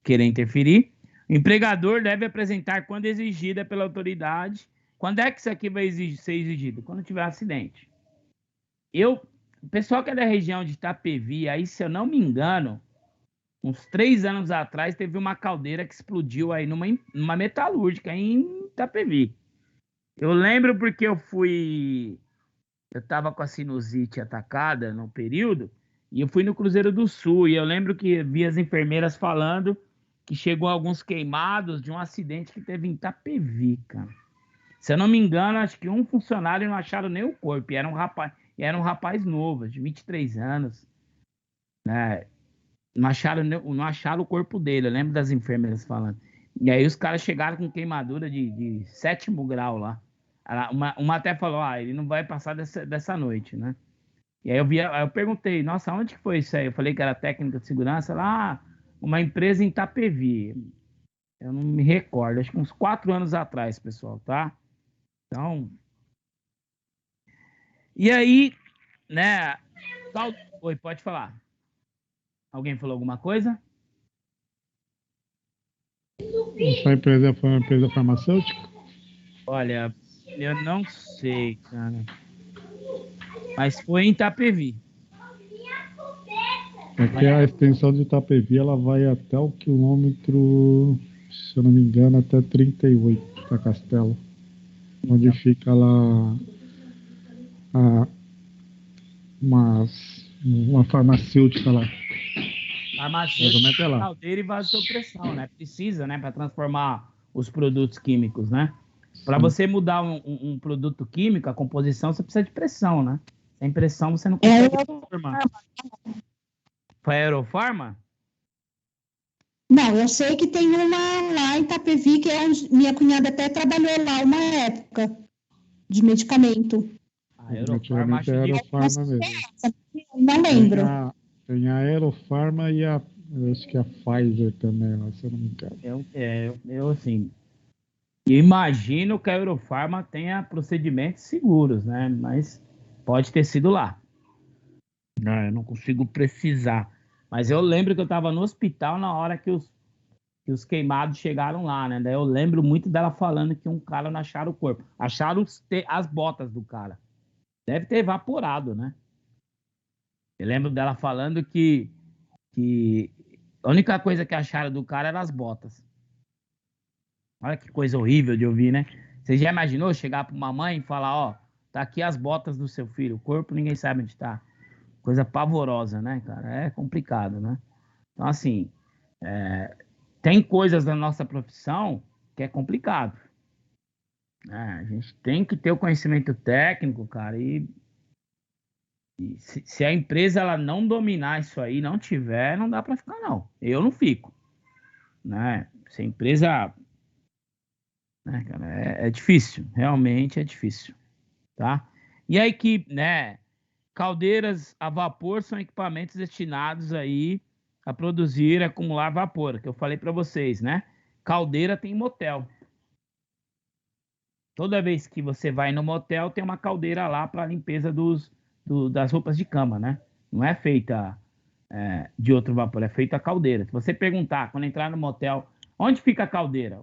querer interferir. O empregador deve apresentar quando exigida pela autoridade. Quando é que isso aqui vai ser exigido? Quando tiver acidente. O pessoal que é da região de Itapevi, aí, se eu não me engano, uns 3 anos atrás, teve uma caldeira que explodiu aí numa metalúrgica em Itapevi. Eu lembro porque eu tava com a sinusite atacada no período, e eu fui no Cruzeiro do Sul, e eu lembro que vi as enfermeiras falando que chegou alguns queimados de um acidente que teve em Itapevi, cara. Se eu não me engano, acho que um funcionário não acharam nem o corpo, e era um rapaz novo, de 23 anos, né? Não acharam o corpo dele, eu lembro das enfermeiras falando. E aí os caras chegaram com queimadura de 7º grau lá. Uma até falou, ele não vai passar dessa noite, né? E aí eu perguntei, nossa, onde que foi isso aí? Eu falei que era técnica de segurança lá, uma empresa em Itapevi. Eu não me recordo, acho que uns 4 anos atrás, pessoal, tá? Então... E aí, né? Oi, pode falar. Alguém falou alguma coisa? Essa empresa foi uma empresa farmacêutica? Olha, eu não sei, cara. Mas foi em Itapevi. Porque a extensão de Itapevi, ela vai até o quilômetro, se eu não me engano, até 38 da Castelo. Onde fica lá uma farmacêutica lá. Farmacêutica, caldeira e vasopressão, né? Precisa, né? Para transformar os produtos químicos, né? Para você mudar um produto químico, a composição, você precisa de pressão, né? Sem pressão, você não consegue transformar. Foi a Aerofarma? Não, eu sei que tem uma lá em Itapevi, que minha cunhada até trabalhou lá uma época, de medicamento. A Aerofarma, acho mesmo. Não lembro. Tem a Aerofarma e acho que a Pfizer também, lá, se eu não me engano. Eu assim, imagino que a Aerofarma tenha procedimentos seguros, né? Mas pode ter sido lá. Eu não consigo precisar. Mas eu lembro que eu estava no hospital na hora que os queimados chegaram lá, né? Daí eu lembro muito dela falando que um cara não acharam o corpo. Acharam as botas do cara. Deve ter evaporado, né? Eu lembro dela falando que a única coisa que acharam do cara eram as botas. Olha que coisa horrível de ouvir, né? Você já imaginou chegar para uma mãe e falar, ó, tá aqui as botas do seu filho, o corpo ninguém sabe onde tá. Coisa pavorosa, né, cara? É complicado, né? Então, assim, tem coisas da nossa profissão que é complicado. A gente tem que ter o conhecimento técnico, cara, e se a empresa ela não dominar isso aí, não tiver, não dá para ficar, não. Eu não fico, né? Se a empresa... Né, cara, é difícil, realmente é difícil, tá? E aí que, né... Caldeiras a vapor são equipamentos destinados aí a produzir e acumular vapor, que eu falei para vocês, né? Caldeira tem motel. Toda vez que você vai no motel, tem uma caldeira lá para limpeza das roupas de cama, né? Não é feita de outro vapor, é feita a caldeira. Se você perguntar, quando entrar no motel, onde fica a caldeira?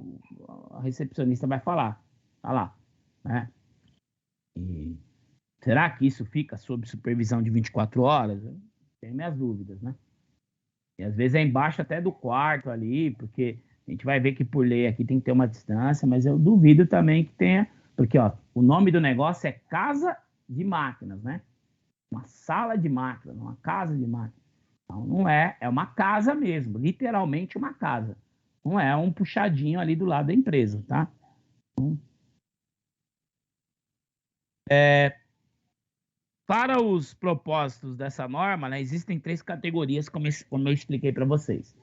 A recepcionista vai falar. Tá lá, né? Será que isso fica sob supervisão de 24 horas? Tenho minhas dúvidas, né? E às vezes é embaixo até do quarto ali, porque a gente vai ver que por lei aqui tem que ter uma distância, mas eu duvido também que tenha, porque ó, o nome do negócio é Casa de Máquinas, né? Uma sala de máquinas, uma casa de máquinas. Então não é uma casa mesmo, literalmente uma casa. Não é um puxadinho ali do lado da empresa, tá? Então, para os propósitos dessa norma, né, existem 3 categorias, como eu expliquei para vocês.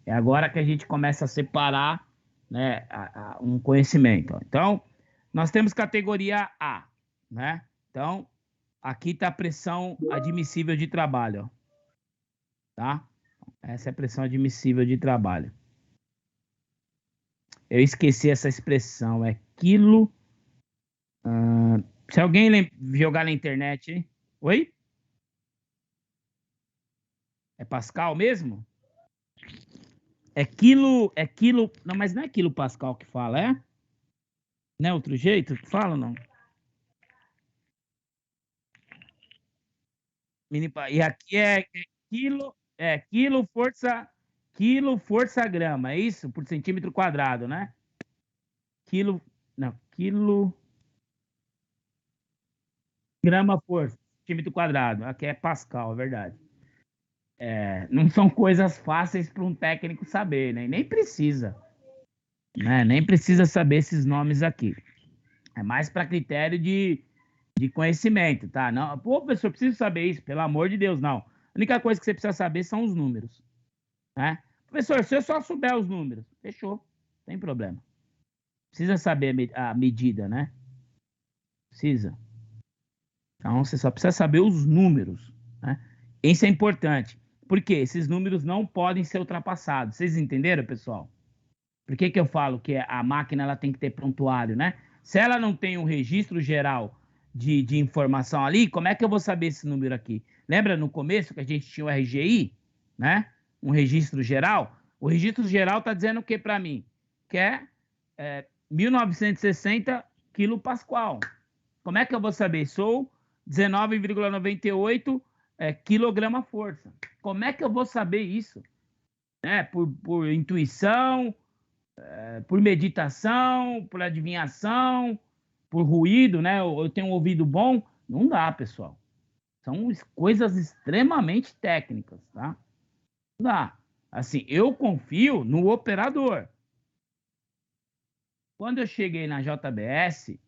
É agora que a gente começa a separar, né, um conhecimento. Então, nós temos categoria A, né? Então, aqui está a pressão admissível de trabalho, ó, tá? Essa é a pressão admissível de trabalho. Eu esqueci essa expressão. É quilo... se alguém jogar na internet, hein? Oi? É Pascal mesmo? É quilo... Não, mas não é quilo Pascal que fala, é? Não é outro jeito que fala, não? E aqui é quilo força grama, é isso? Por centímetro quadrado, né? Quilo grama força, centímetro quadrado. Aqui é Pascal, é verdade. Não são coisas fáceis para um técnico saber, né? Nem precisa, né? Nem precisa saber esses nomes aqui. É mais para critério de conhecimento, tá? Não, pô, professor, preciso saber isso, pelo amor de Deus, não. A única coisa que você precisa saber são os números, né? Professor, se eu só souber os números, fechou, não tem problema. Precisa saber a medida, né? Precisa. Então, você só precisa saber os números, né? Isso é importante. Por quê? Esses números não podem ser ultrapassados. Vocês entenderam, pessoal? Por que eu falo que a máquina ela tem que ter prontuário, né? Se ela não tem um registro geral de informação ali, como é que eu vou saber esse número aqui? Lembra no começo que a gente tinha o RGI, né? Um registro geral? O registro geral está dizendo o que para mim? Que é 1960 quilopascal. Como é que eu vou saber? Sou 19,98 quilograma força. Como é que eu vou saber isso? Por intuição, por meditação, por adivinhação, por ruído, né? Eu tenho um ouvido bom. Não dá, pessoal. São coisas extremamente técnicas, tá? Não dá. Assim, eu confio no operador. Quando eu cheguei na JBS,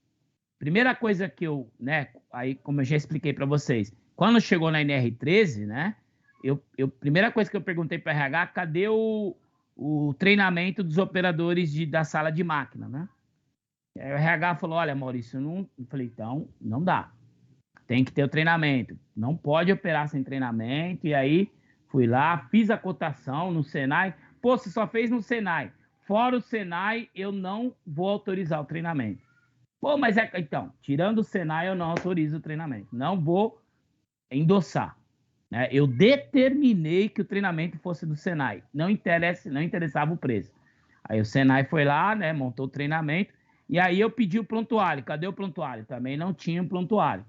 primeira coisa que eu, né? Aí, como eu já expliquei para vocês, quando chegou na NR13, né? Primeira coisa que eu perguntei para RH, cadê o treinamento dos operadores da sala de máquina, né? Aí o RH falou, olha, Maurício, não... Eu falei, então, não dá. Tem que ter o treinamento. Não pode operar sem treinamento. E aí, fui lá, fiz a cotação no Senai. Pô, você só fez no Senai. Fora o Senai, eu não vou autorizar o treinamento. Pô, mas então, tirando o Senai, eu não autorizo o treinamento. Não vou endossar. Né? Eu determinei que o treinamento fosse do Senai. Não interessava o preço. Aí o Senai foi lá, né, montou o treinamento, e aí eu pedi o prontuário. Cadê o prontuário? Também não tinha um prontuário.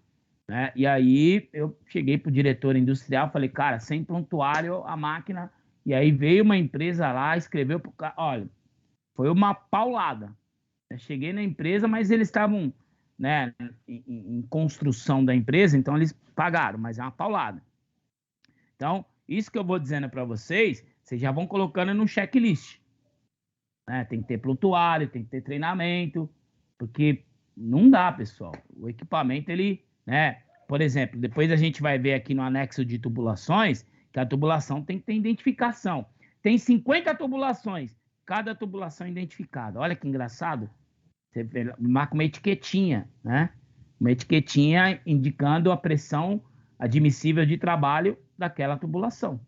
Né? E aí eu cheguei para o diretor industrial, falei, cara, sem prontuário a máquina... E aí veio uma empresa lá, escreveu para o cara, olha, foi uma paulada. Eu cheguei na empresa, mas eles estavam, né, em construção da empresa, então eles pagaram, mas é uma paulada. Então, isso que eu vou dizendo para vocês, vocês já vão colocando no checklist. Né? Tem que ter prontuário, tem que ter treinamento, porque não dá, pessoal. O equipamento, ele, né? Por exemplo, depois a gente vai ver aqui no anexo de tubulações, que a tubulação tem que ter identificação. Tem 50 tubulações, cada tubulação identificada. Olha que engraçado. Você marca uma etiquetinha, né? Uma etiquetinha indicando a pressão admissível de trabalho daquela tubulação.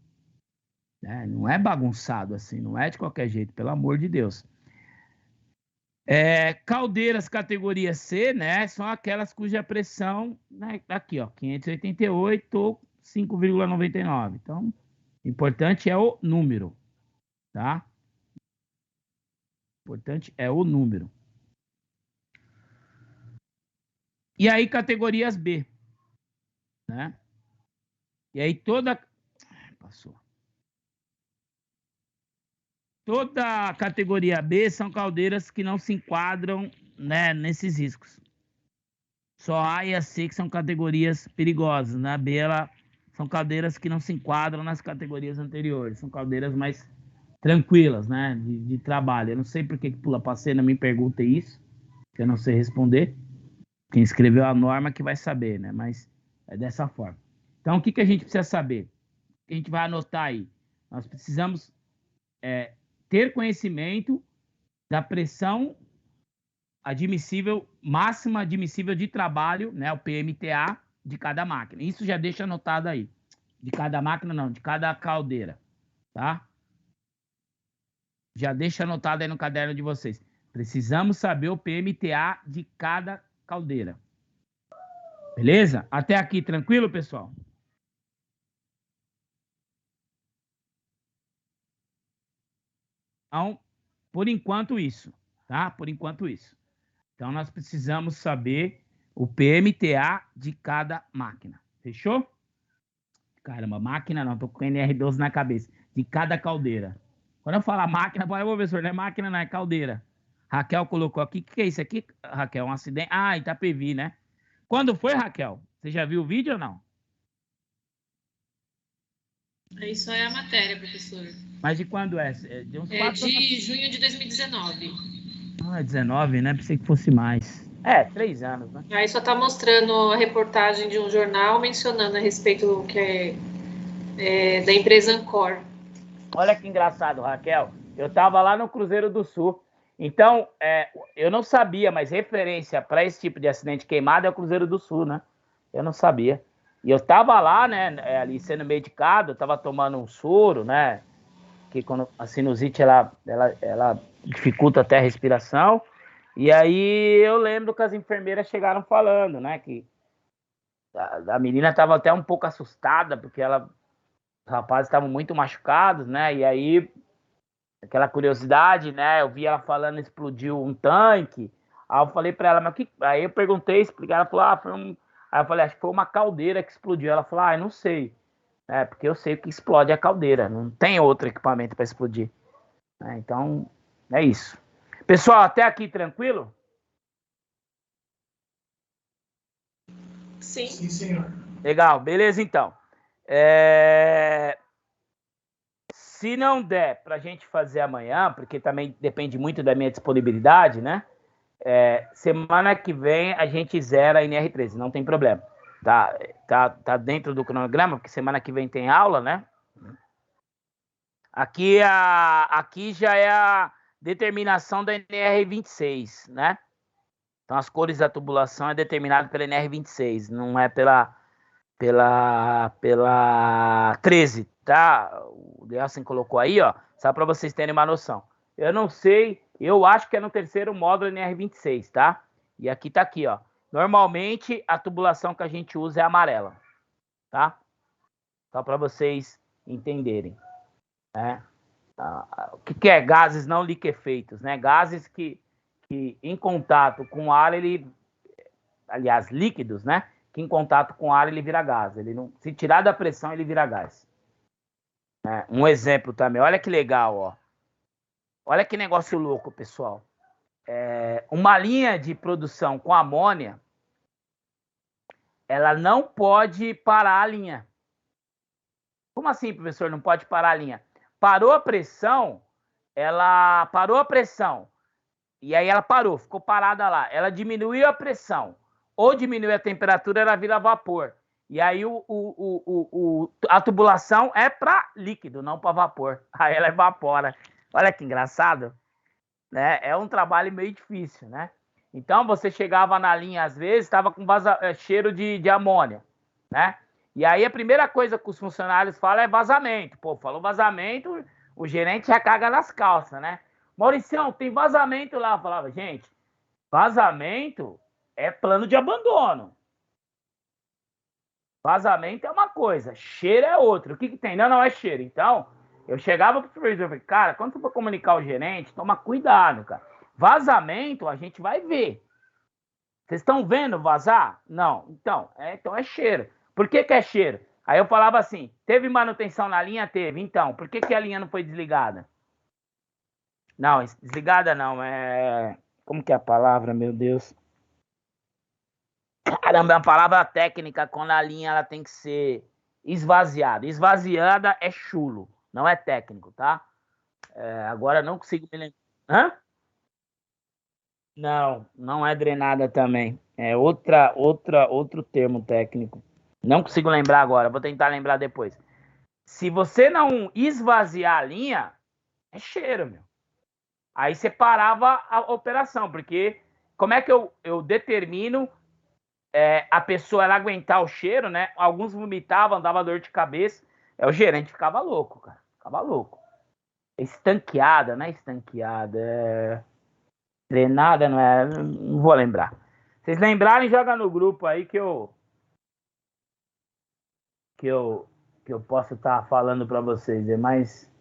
Né? Não é bagunçado assim, não é de qualquer jeito, pelo amor de Deus. Caldeiras categoria C, né? São aquelas cuja pressão, né? Aqui, ó, 588 ou 5,99. Então, o importante é o número, tá? O importante é o número. E aí, categorias B, né? E aí, Passou. Toda a categoria B são caldeiras que não se enquadram, né, nesses riscos. Só A e a C que são categorias perigosas. Na B, são caldeiras que não se enquadram nas categorias anteriores. São caldeiras mais tranquilas, né, de trabalho. Eu não sei por que pula para C, não me pergunte isso, que eu não sei responder. Quem escreveu a norma que vai saber, né, mas é dessa forma. Então, o que a gente precisa saber? O que a gente vai anotar aí? Nós precisamos ter conhecimento da pressão admissível, máxima admissível de trabalho, né, o PMTA, de cada máquina. Isso já deixa anotado aí. De cada máquina, não, de cada caldeira, tá? Já deixa anotado aí no caderno de vocês. Precisamos saber o PMTA de cada caldeira. Beleza? Até aqui, tranquilo, pessoal? Então, por enquanto isso, tá? Por enquanto isso. Então, nós precisamos saber o PMTA de cada máquina. Fechou? Caramba, máquina não, tô com NR12 na cabeça. De cada caldeira. Quando eu falar máquina, pode, professor, não é máquina, não é caldeira. Raquel colocou aqui. O que é isso aqui, Raquel? Um acidente? Ah, Itapevi, né? Quando foi, Raquel? Você já viu o vídeo ou não? Isso é a matéria, professor. Mas de quando é? De uns 4 de junho de 2019. Ah, 19, né? Pensei que fosse mais. 3 anos, né? Aí só está mostrando a reportagem de um jornal mencionando a respeito do que da empresa Ancor. Olha que engraçado, Raquel. Eu estava lá no Cruzeiro do Sul. Então, eu não sabia, mas referência para esse tipo de acidente queimado é o Cruzeiro do Sul, né? Eu não sabia. E eu estava lá, né, ali sendo medicado, estava tomando um soro, né? Que quando a sinusite, ela dificulta até a respiração. E aí eu lembro que as enfermeiras chegaram falando, né? Que a menina estava até um pouco assustada, porque os rapazes estavam muito machucados, né? E aí, aquela curiosidade, né? Eu vi ela falando, explodiu um tanque. Aí eu falei para ela, mas que... Aí eu perguntei, explicar, ela falou, foi um... Aí eu falei, acho que foi uma caldeira que explodiu. Ela falou, eu não sei. Porque eu sei o que explode a caldeira, não tem outro equipamento para explodir. Então, é isso. Pessoal, até aqui tranquilo? Sim. Sim, senhor. Legal, beleza então. Se não der para a gente fazer amanhã, porque também depende muito da minha disponibilidade, né? Semana que vem a gente zera a NR13, não tem problema. Tá dentro do cronograma, porque semana que vem tem aula, né? Aqui já é a determinação da NR26, né? Então, as cores da tubulação é determinado pela NR26, não é pela 13, tá? O Delson colocou aí, ó, só para vocês terem uma noção. Eu não sei, eu acho que é no terceiro módulo NR26, tá? E aqui tá aqui, ó. Normalmente, a tubulação que a gente usa é amarela, tá? Só para vocês entenderem, né? O que é gases não liquefeitos, né? Gases que em contato com o ar, aliás, líquidos, né? Que em contato com o ar ele vira gás. Ele não, se tirar da pressão, ele vira gás. Um exemplo também, olha que legal, ó. Olha que negócio louco, pessoal. Uma linha de produção com amônia, ela não pode parar a linha. Como assim, professor, não pode parar a linha? Parou a pressão, e aí ela parou, ficou parada lá. Ela diminuiu a pressão, ou diminuiu a temperatura, ela vira vapor. E aí a tubulação é para líquido, não para vapor. Aí ela evapora. Olha que engraçado, né? É um trabalho meio difícil, né? Então você chegava na linha, às vezes, estava com cheiro de amônia, né? E aí a primeira coisa que os funcionários falam é vazamento. Pô, falou vazamento, o gerente já caga nas calças, né? Mauricião, tem vazamento lá. Eu falava, gente, vazamento é plano de abandono. Vazamento é uma coisa, cheiro é outra. O que tem? Não é cheiro. Então, eu chegava pro supervisor e falei, cara, quando você for comunicar ao gerente, toma cuidado, cara. Vazamento, a gente vai ver. Vocês estão vendo vazar? Não. Então é cheiro. Por que é cheiro? Aí eu falava assim, teve manutenção na linha? Teve. Então, por que a linha não foi desligada? Não, desligada não, como que é a palavra, meu Deus? Caramba, é uma palavra técnica, quando a linha ela tem que ser esvaziada. Esvaziada é chulo, não é técnico, tá? Agora não consigo me lembrar. Hã? Não é drenada também. É outro termo técnico. Não consigo lembrar agora, vou tentar lembrar depois. Se você não esvaziar a linha, é cheiro, meu. Aí você parava a operação, porque como é que eu determino a pessoa ela aguentar o cheiro, né? Alguns vomitavam, dava dor de cabeça. O gerente ficava louco, cara. Ficava louco. Estanqueada, né? Estanqueada. Grenada, não é? Não vou lembrar. Vocês lembrarem, joga no grupo aí que eu posso estar falando para vocês. É mais...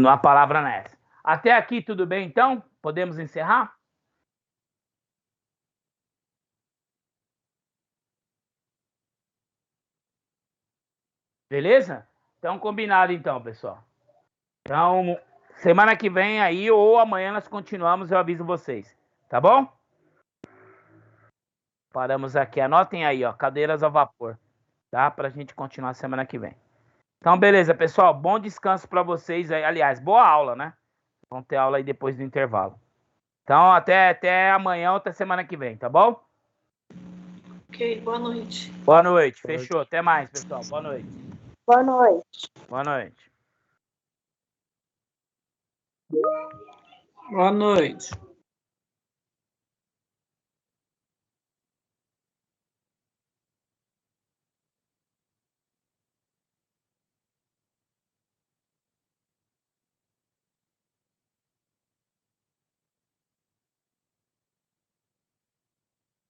a palavra nessa. Até aqui, tudo bem, então? Podemos encerrar? Beleza? Então, combinado, então, pessoal. Então, semana que vem aí ou amanhã nós continuamos, eu aviso vocês. Tá bom? Paramos aqui. Anotem aí, ó, cadeiras a vapor. Tá? Pra gente continuar semana que vem. Então, beleza, pessoal. Bom descanso para vocês aí. Aliás, boa aula, né? Vão ter aula aí depois do intervalo. Então, até amanhã ou até semana que vem, tá bom? Ok, boa noite. Boa noite. Fechou. Até mais, pessoal. Boa noite. Boa noite. Boa noite. Boa noite.